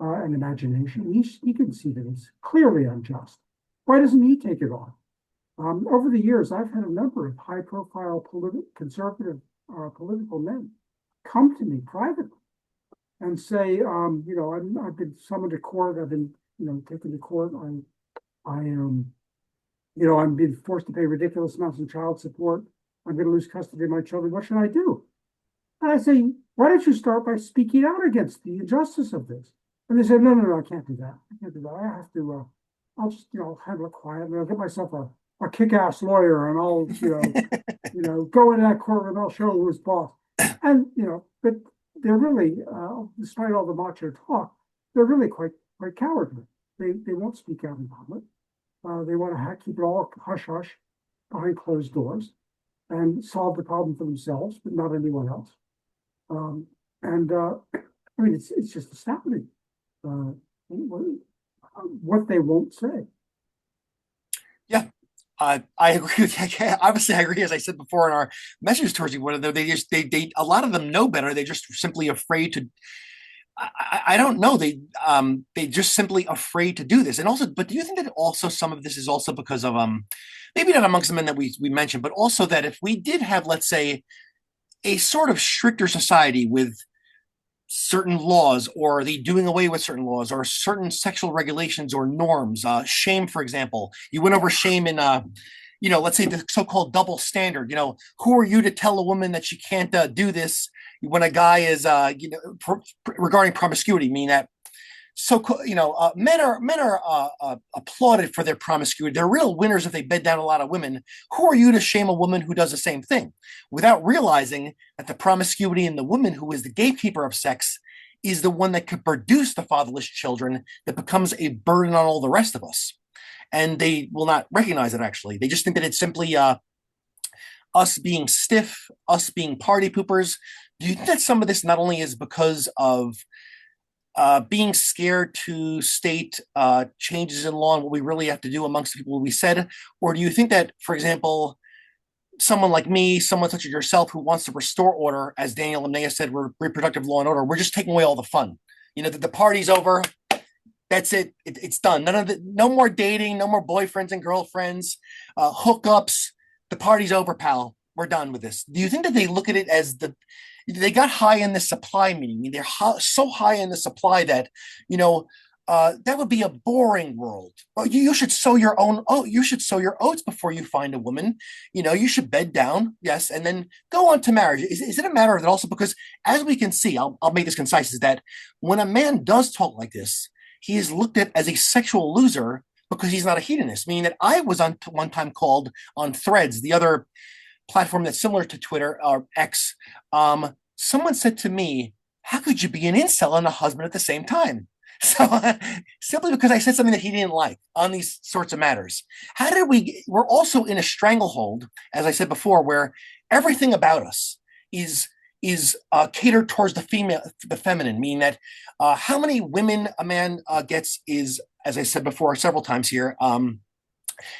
and imagination. He can see that it's clearly unjust. Why doesn't he take it on? Over the years, I've had a number of high-profile conservative political men come to me privately and say, I've been summoned to court. I've been, taken to court. I am, I'm being forced to pay ridiculous amounts of child support. I'm going to lose custody of my children. What should I do? And I say, why don't you start by speaking out against the injustice of this? And they said, no, I can't do that. I can't do that. I have to, I'll just, handle it quietly. I'll get myself a kick-ass lawyer and I'll, go into that courtroom and I'll show who's boss. And, but they're really, despite all the macho talk, they're really quite cowardly. They won't speak out in public. They want to keep it all hush-hush behind closed doors and solve the problem for themselves, but not anyone else. I mean, it's just astounding what they won't say. Yeah, I agree with that. Obviously, I agree. As I said before in our message towards you, whether they a lot of them know better. They're just simply afraid to. I don't know. They just simply afraid to do this. And also, but do you think that also some of this is also because of maybe not amongst the men that we mentioned, but also that if we did have, let's say, a sort of stricter society with certain laws, or the doing away with certain laws, or certain sexual regulations or norms, shame, for example, you went over shame in let's say the so-called double standard. Who are you to tell a woman that she can't do this when a guy is regarding promiscuity, meaning that men are applauded for their promiscuity. They're real winners if they bed down a lot of women. Who are you to shame a woman who does the same thing, without realizing that the promiscuity in the woman who is the gatekeeper of sex is the one that could produce the fatherless children that becomes a burden on all the rest of us. And they will not recognize it. Actually, they just think that it's simply us being stiff, us being party poopers. Do you think that some of this not only is because of being scared to state changes in law and what we really have to do amongst the people we said? Or do you think that, for example, someone like me, someone such as yourself who wants to restore order, as Daniel Amneus said, reproductive law and order, we're just taking away all the fun. The party's over. That's it. It's done. No more dating, no more boyfriends and girlfriends, hookups. The party's over, pal. We're done with this. Do you think that they look at it as they got high in the supply, meaning they're so high in the supply that, that would be a boring world. Well, you should sow your own. Oh, you should sow your oats before you find a woman. You should bed down, yes, and then go on to marriage. Is it a matter of that also? Because as we can see, I'll make this concise: is that when a man does talk like this, he is looked at as a sexual loser because he's not a hedonist. Meaning that I was on one time called on Threads, the other platform that's similar to Twitter or X. Someone said to me, "How could you be an incel and a husband at the same time?" So simply because I said something that he didn't like on these sorts of matters. How did we're also in a stranglehold, as I said before, where everything about us is catered towards the feminine, meaning that how many women a man gets is, as I said before several times here,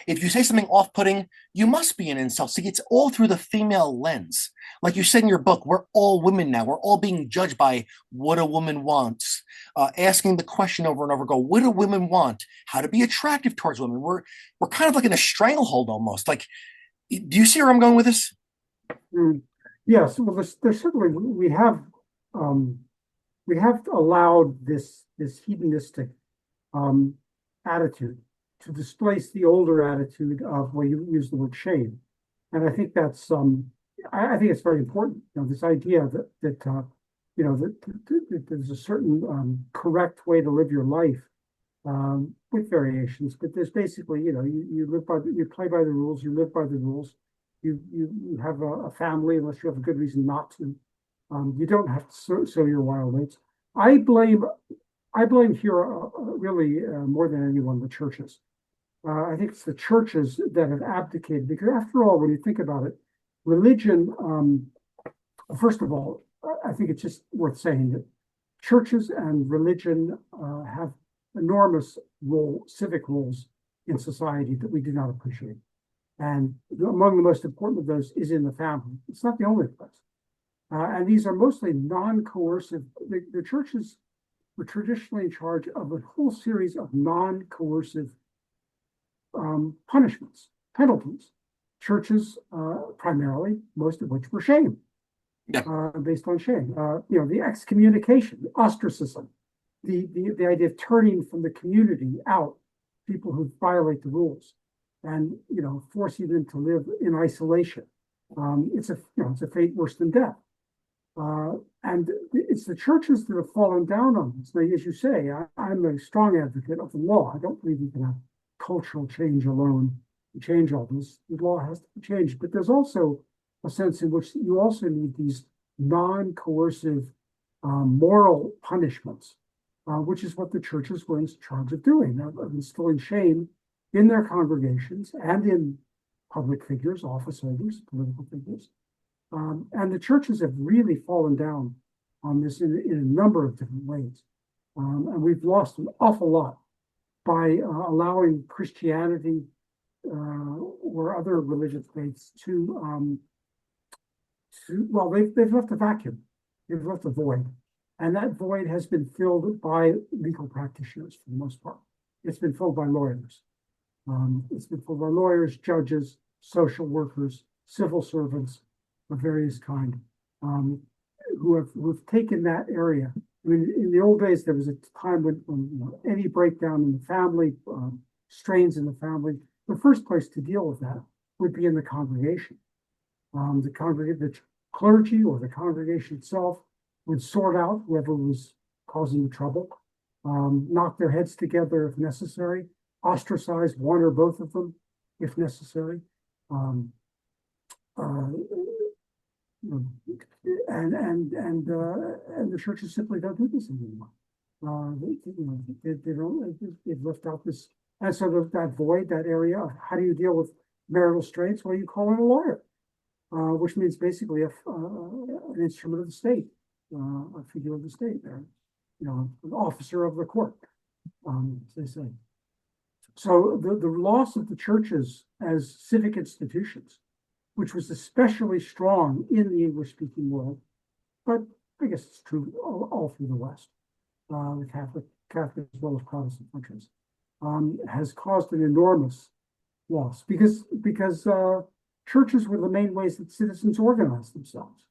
if you say something off-putting, you must be an incel. See, it's all through the female lens. Like you said in your book, we're all women now. We're all being judged by what a woman wants, asking the question over and over. Go, what do women want? How to be attractive towards women? We're kind of like in a stranglehold almost. Like, do you see where I'm going with this? Mm. Yes, well, there's certainly we have allowed this hedonistic um, attitude to displace the older attitude of, well, you use the word shame, and I think that's I think it's very important. This idea that there's a certain correct way to live your life with variations, but there's basically you live by you play by the rules, you live by the rules. You have a family unless you have a good reason not to. You don't have to sow your wild oats. I blame here really more than anyone the churches. I think it's the churches that have abdicated because, after all, when you think about it, religion. First of all, I think it's just worth saying that churches and religion have enormous civic roles in society that we do not appreciate. And among the most important of those is in the family. It's not the only place. And these are mostly non-coercive. The churches were traditionally in charge of a whole series of non-coercive punishments, penalties. Churches, primarily, most of which were shame, based on shame. The excommunication, the ostracism, the idea of turning from the community out people who violate the rules, and forcing them to live in isolation. It's a fate worse than death. And it's the churches that have fallen down on this. Now, as you say, I'm a strong advocate of the law. I don't believe you can have cultural change alone to change all this. The law has to be changed. But there's also a sense in which you also need these non-coercive moral punishments, which is what the churches were in charge of doing, of instilling shame in their congregations and in public figures, office holders, political figures. And the churches have really fallen down on this in a number of different ways. And we've lost an awful lot by allowing Christianity or other religious faiths they've left a vacuum. They've left a void. And that void has been filled by legal practitioners for the most part. It's been filled by lawyers. It's been filled by lawyers, judges, social workers, civil servants of various kind, who have taken that area. I mean, in the old days, there was a time when any breakdown in the family, strains in the family, the first place to deal with that would be in the congregation. The clergy or the congregation itself would sort out whoever was causing the trouble, knock their heads together if necessary, ostracize one or both of them if necessary. And the churches simply don't do this anymore. They've left out this, and so that void, that area of how do you deal with marital straits? Well, you call in a lawyer, which means basically an instrument of the state, a figure of the state, an officer of the court, as they say. So the loss of the churches as civic institutions, which was especially strong in the English-speaking world, but I guess it's true all through the West, the Catholic as well as Protestant countries, has caused an enormous loss because churches were the main ways that citizens organized themselves.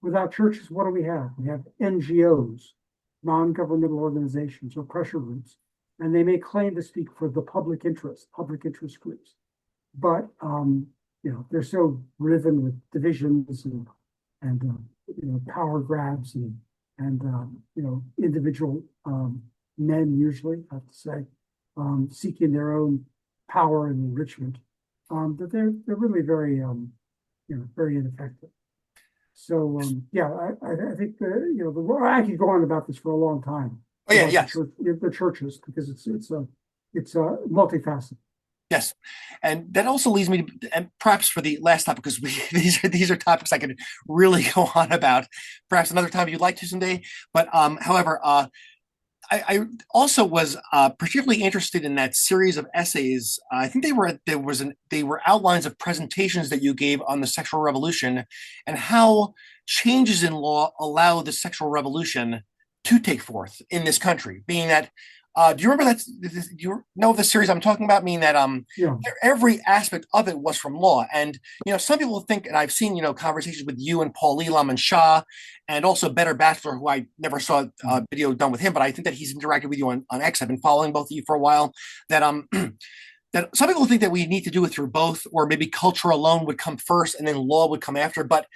Without churches, what do we have? We have NGOs, non-governmental organizations or pressure groups and they may claim to speak for the public interest groups. But they're so riven with divisions and power grabs and individual men usually, I have to say, seeking their own power and enrichment, that they're really very very ineffective. So I think I could go on about this for a long time. Oh yeah, yes. The churches, because it's multifaceted. Yes, and that also leads me to, and perhaps for the last topic, because these are topics I could really go on about. Perhaps another time you'd like to someday. But however, I also was particularly interested in that series of essays. I think they were outlines of presentations that you gave on the sexual revolution and how changes in law allow the sexual revolution to take forth in this country. Being that, do you remember that? Do you know the series I'm talking about? Meaning that every aspect of it was from law, and some people think, and I've seen conversations with you and Paul Elam and Shah, and also Better Bachelor, who I never saw a video done with him, but I think that he's interacted with you on X. I've been following both of you for a while. That that some people think that we need to do it through both, or maybe culture alone would come first and then law would come after. But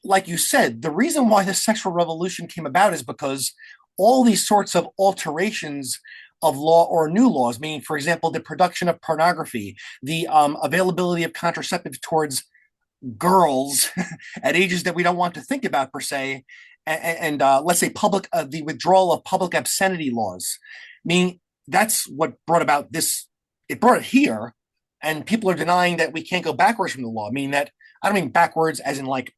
like you said, the reason why the sexual revolution came about is because all these sorts of alterations of law or new laws, meaning, for example, the production of pornography, the availability of contraceptives towards girls at ages that we don't want to think about per se, and let's say the withdrawal of public obscenity laws, meaning that's what brought about this. It brought it here, and people are denying that we can't go backwards from the law. Meaning that I don't mean backwards as in like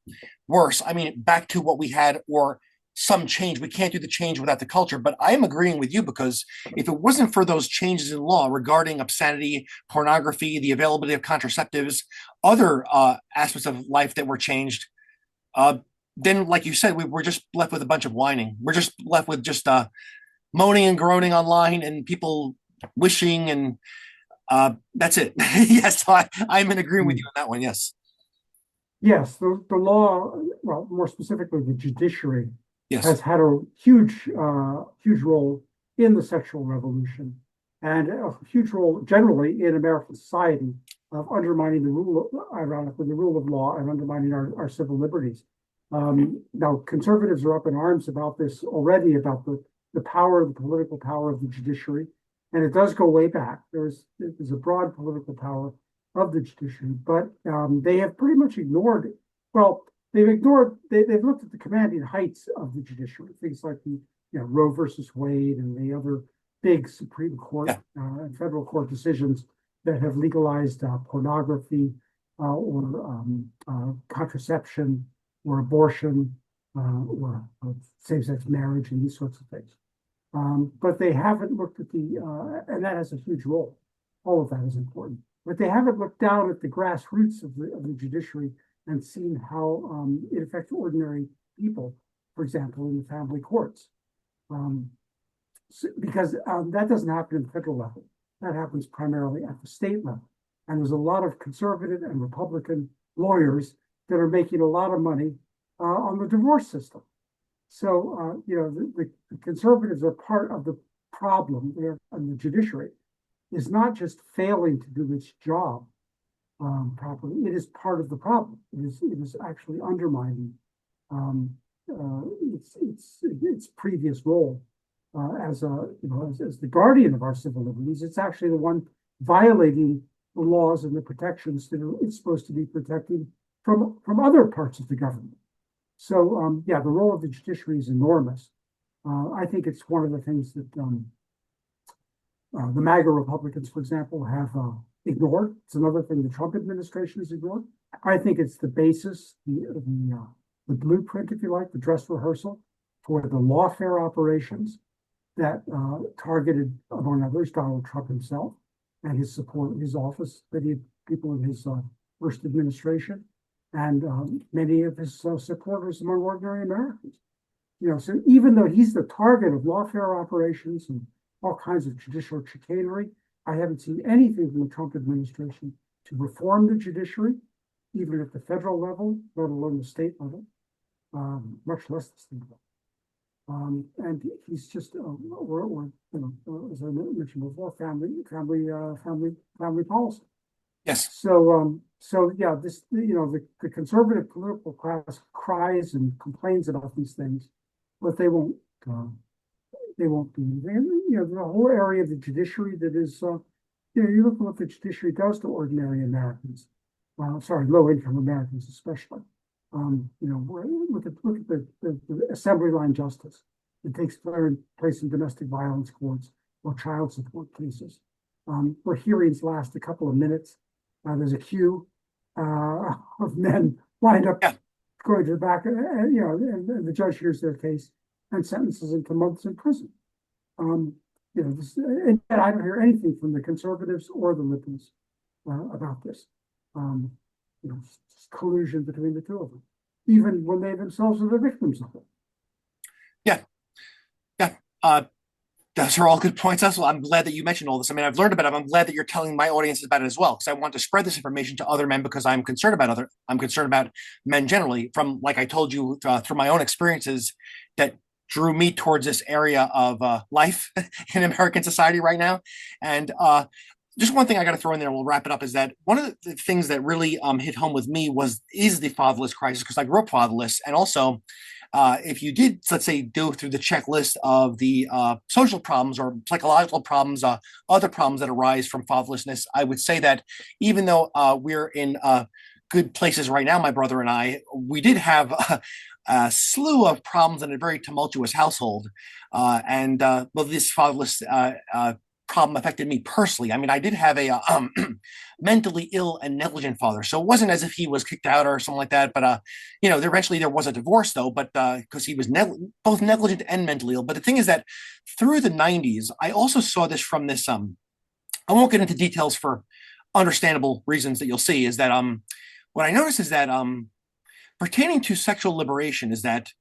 worse. I mean back to what we had or some change. We can't do the change without the culture. But I'm agreeing with you, because if it wasn't for those changes in law regarding obscenity, pornography, the availability of contraceptives, other aspects of life that were changed, then, like you said, we're just left with a bunch of whining. We're just left with just moaning and groaning online and people wishing, and that's it. Yes, I'm in agreement with you on that one. Yes. Yes, the law, well, more specifically, the judiciary Yes. has had a huge role in the sexual revolution, and a huge role generally in American society of undermining ironically, the rule of law and undermining our civil liberties. Now, conservatives are up in arms about this already, about the political power of the judiciary, and it does go way back. There's a broad political power of the judiciary, but they have pretty much ignored. Well, they've looked at the commanding heights of the judiciary, things like the Roe versus Wade and the other big Supreme Court and federal court decisions that have legalized pornography or contraception or abortion or same-sex marriage and these sorts of things. But they haven't looked at and that has a huge role. All of that is important. But they haven't looked down at the grassroots of the judiciary and seen how it affects ordinary people, for example, in the family courts. Because that doesn't happen at the federal level. That happens primarily at the state level. And there's a lot of conservative and Republican lawyers that are making a lot of money on the divorce system. So, the conservatives are part of the problem there, and the judiciary is not just failing to do its job properly. It is part of the problem. It is actually undermining its previous role as the guardian of our civil liberties. It's actually the one violating the laws and the protections that it's supposed to be protecting from other parts of the government. So the role of the judiciary is enormous. I think it's one of the things that the MAGA Republicans, for example, have ignored. It's another thing the Trump administration has ignored. I think it's the basis, the blueprint, if you like, the dress rehearsal for the lawfare operations that targeted, among others, Donald Trump himself and his support, his office, many people in his first administration, and many of his supporters among ordinary Americans. So even though he's the target of lawfare operations and all kinds of judicial chicanery, I haven't seen anything from the Trump administration to reform the judiciary, even at the federal level, let alone the state level, much less the state level. And he's just, we're, as I mentioned before, family policy. Yes. So yeah, the conservative political class cries and complains about these things, but uh, they won't do anything. And, the whole area of the judiciary that is, you look at what the judiciary does to ordinary Americans, sorry, low-income Americans especially. Look at the assembly line justice. It takes place in domestic violence courts or child support cases, where hearings last a couple of minutes. There's a queue of men lined up, Yeah. going to the back, and the judge hears their case and sentences them to months in prison. And I don't hear anything from the conservatives or the liberals about this. Collusion between the two of them, even when they themselves are the victims of it. Yeah. Yeah. Those are all good points as well. I'm glad that you mentioned all this. I mean, I've learned about it. I'm glad that you're telling my audience about it as well, because I want to spread this information to other men, because I'm concerned about men generally, from, like I told you, through my own experiences that drew me towards this area of life in American society right now. And just one thing I got to throw in there, and we'll wrap it up, is that one of the things that really hit home with me is the fatherless crisis, because I grew up fatherless. And also, if you did, let's say, go through the checklist of the social problems or psychological problems, other problems that arise from fatherlessness, I would say that even though we're in good places right now, my brother and I, we did have a slew of problems in a very tumultuous household. This fatherless problem affected me personally. I mean, I did have a mentally ill and negligent father, so it wasn't as if he was kicked out or something like that. But eventually there was a divorce, though. But because he was both negligent and mentally ill. But the thing is that through the '90s, I also saw this from this. I won't get into details for understandable reasons that you'll see. Is that what I noticed is that pertaining to sexual liberation is that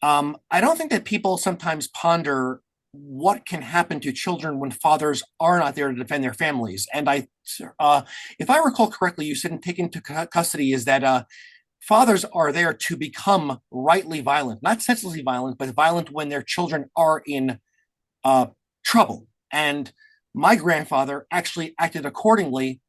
I don't think that people sometimes ponder what can happen to children when fathers are not there to defend their families. And if I recall correctly, you said in taken into custody is that fathers are there to become rightly violent, not senselessly violent, but violent when their children are in trouble. And my grandfather actually acted accordingly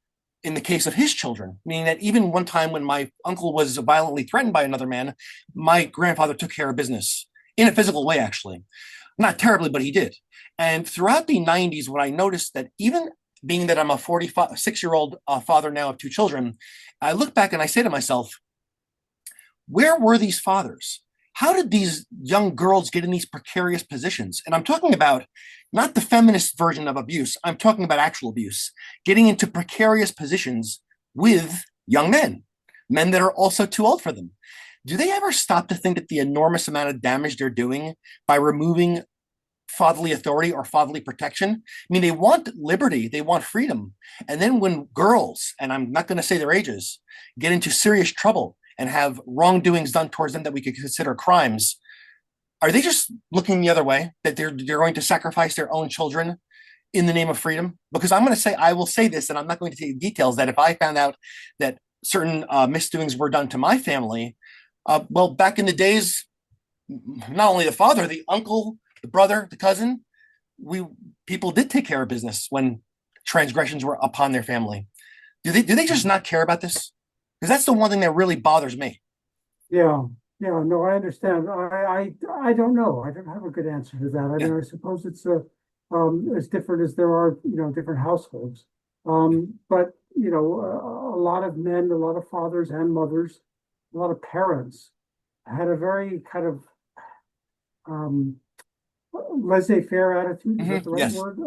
in the case of his children, meaning that even one time when my uncle was violently threatened by another man, my grandfather took care of business in a physical way, actually. Not terribly, but he did. And throughout the '90s, what I noticed that even being that I'm a 46-year-old father now of two children, I look back and I say to myself, where were these fathers? How did these young girls get in these precarious positions? And I'm talking about not the feminist version of abuse. I'm talking about actual abuse, getting into precarious positions with young men that are also too old for them. Do they ever stop to think that the enormous amount of damage they're doing by removing fatherly authority or fatherly protection? I mean, they want liberty, they want freedom. And then when girls, and I'm not going to say their ages, get into serious trouble and have wrongdoings done towards them that we could consider crimes, are they just looking the other way, that they're going to sacrifice their own children in the name of freedom? Because I will say this, and I'm not going to take details, that if I found out that certain misdoings were done to my family, back in the days, not only the father, the uncle, the brother, the cousin, people did take care of business when transgressions were upon their family. Do they just not care about this? Because that's the one thing that really bothers me. Yeah, yeah, no, I understand. I don't know. I don't have a good answer to that. I Yeah. mean, I suppose it's as different as there are, different households. But a lot of men, a lot of fathers and mothers, a lot of parents had a very kind of laissez-faire attitude. Is that the right Yes. word?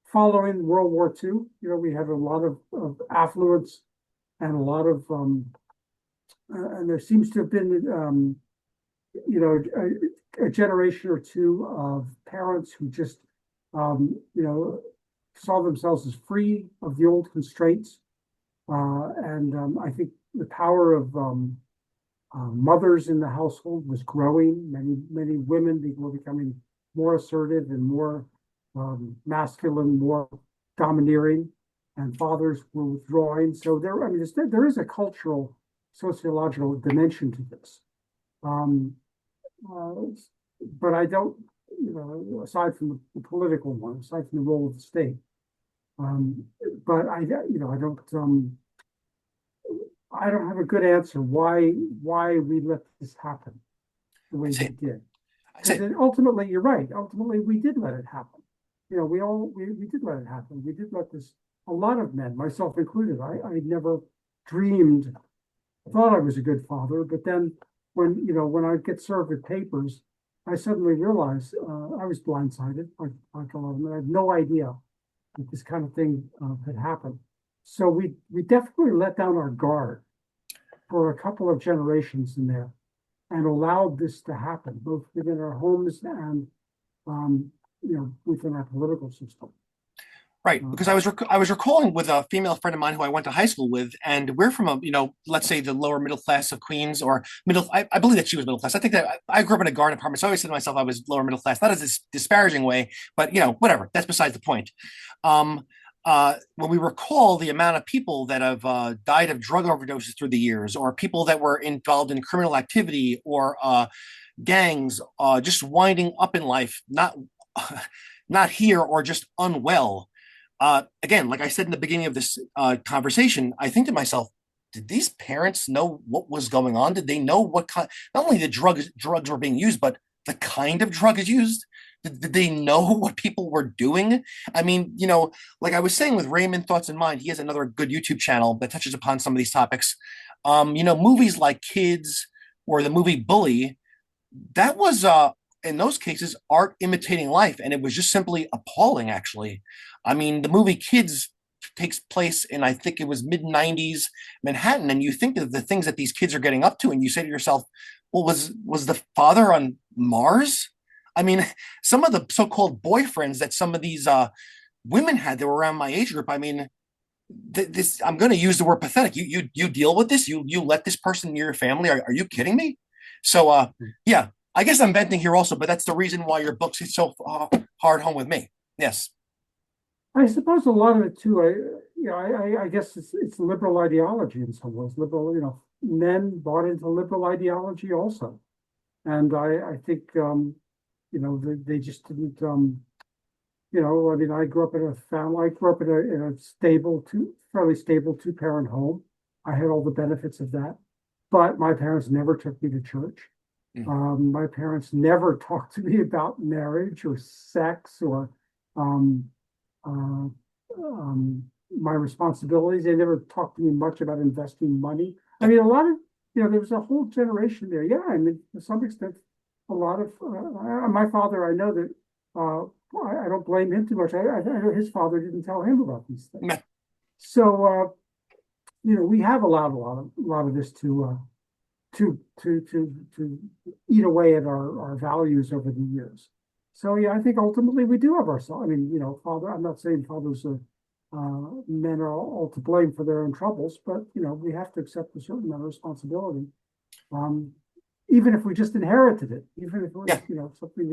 Following World War II, we had a lot of affluence and a lot of and there seems to have been a generation or two of parents who just saw themselves as free of the old constraints. And I think the power of mothers in the household was growing. Many women were becoming more assertive and more masculine, more domineering, and fathers were withdrawing. So there is a cultural, sociological dimension to this. Um, uh, but I don't, aside from the political one, aside from the role of the state, um, but I don't have a good answer why we let this happen the I way we say, did. I Because say, ultimately, you're right. Ultimately, we did let it happen. We did let it happen. We did let this. A lot of men, myself included, I never dreamed. I thought I was a good father, but then when I get served with papers, I suddenly realized I was blindsided. Like a lot of men, I had no idea that this kind of thing had happened. So we definitely let down our guard for a couple of generations in there and allowed this to happen, both within our homes and um, within our political system. right, because I was recalling with a female friend of mine who I went to high school with, and we're from a let's say the lower middle class of Queens or middle. I believe that she was middle class. I think that I grew up in a garden apartment, so I always said to myself I was lower middle class, not as a disparaging way, but whatever. That's besides the point. Um, when we recall the amount of people that have died of drug overdoses through the years, or people that were involved in criminal activity or gangs, just winding up in life, not not here or just unwell. Again, like I said in the beginning of this conversation, I think to myself, did these parents know what was going on? Did they know what kind, not only the drugs were being used, but the kind of drug is used? Did they know what people were doing? I mean, like I was saying with Raymond Thoughts in Mind, he has another good YouTube channel that touches upon some of these topics. Movies like Kids or the movie Bully, that was in those cases art imitating life, and it was just simply appalling, actually. I mean, the movie Kids takes place in, I think it was mid 90s Manhattan, and you think of the things that these kids are getting up to, and you say to yourself, well, was the father on Mars? I mean, some of the so-called boyfriends that some of these women had that were around my age group, I mean, this, I'm going to use the word pathetic. You deal with this. You let this person in your family. Are you kidding me? So yeah, I guess I'm venting here also, but that's the reason why your books hit so hard home with me. Yes. I suppose a lot of it too. I guess it's liberal ideology in some ways. Liberal, men bought into liberal ideology also, and I think they just didn't. I mean, I grew up in a family. I grew up in a fairly stable two-parent home. I had all the benefits of that, but my parents never took me to church. Mm. My parents never talked to me about marriage or sex or um, uh, my responsibilities. They never talked to me much about investing money. I mean, a lot of, there was a whole generation there. Yeah, I mean, to some extent, a lot of my father, I know that I don't blame him too much. I know his father didn't tell him about these things. So, we have allowed a lot of this to eat away at our values over the years. So yeah, I think ultimately we do have ourselves. I mean, father. I'm not saying fathers are men are all to blame for their own troubles, but we have to accept a certain amount of responsibility, um, even if we just inherited it, even if it was Yeah. something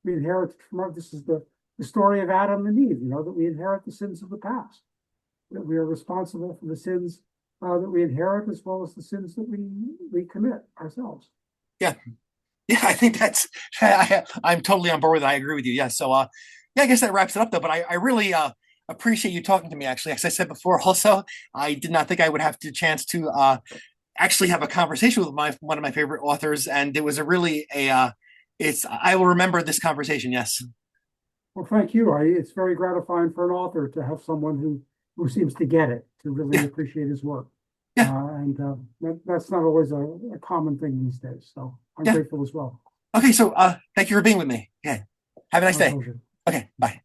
we inherited from our. This is the story of Adam and Eve. That we inherit the sins of the past, that we are responsible for the sins that we inherit as well as the sins that we commit ourselves. Yeah. Yeah, I think that's I'm totally on board with that. I agree with you. Yeah. So yeah, I guess that wraps it up though. But I really appreciate you talking to me actually. As I said before, also, I did not think I would have the chance to actually have a conversation with one of my favorite authors, and it was a really a it's I will remember this conversation. Yes. Well, thank you. It's very gratifying for an author to have someone who seems to get it, to really Yeah. appreciate his work. Yeah. And that's not always a common thing these days. So I'm Yeah. grateful as well. Okay. So thank you for being with me. Okay. Have a nice My day. pleasure. Okay. Bye.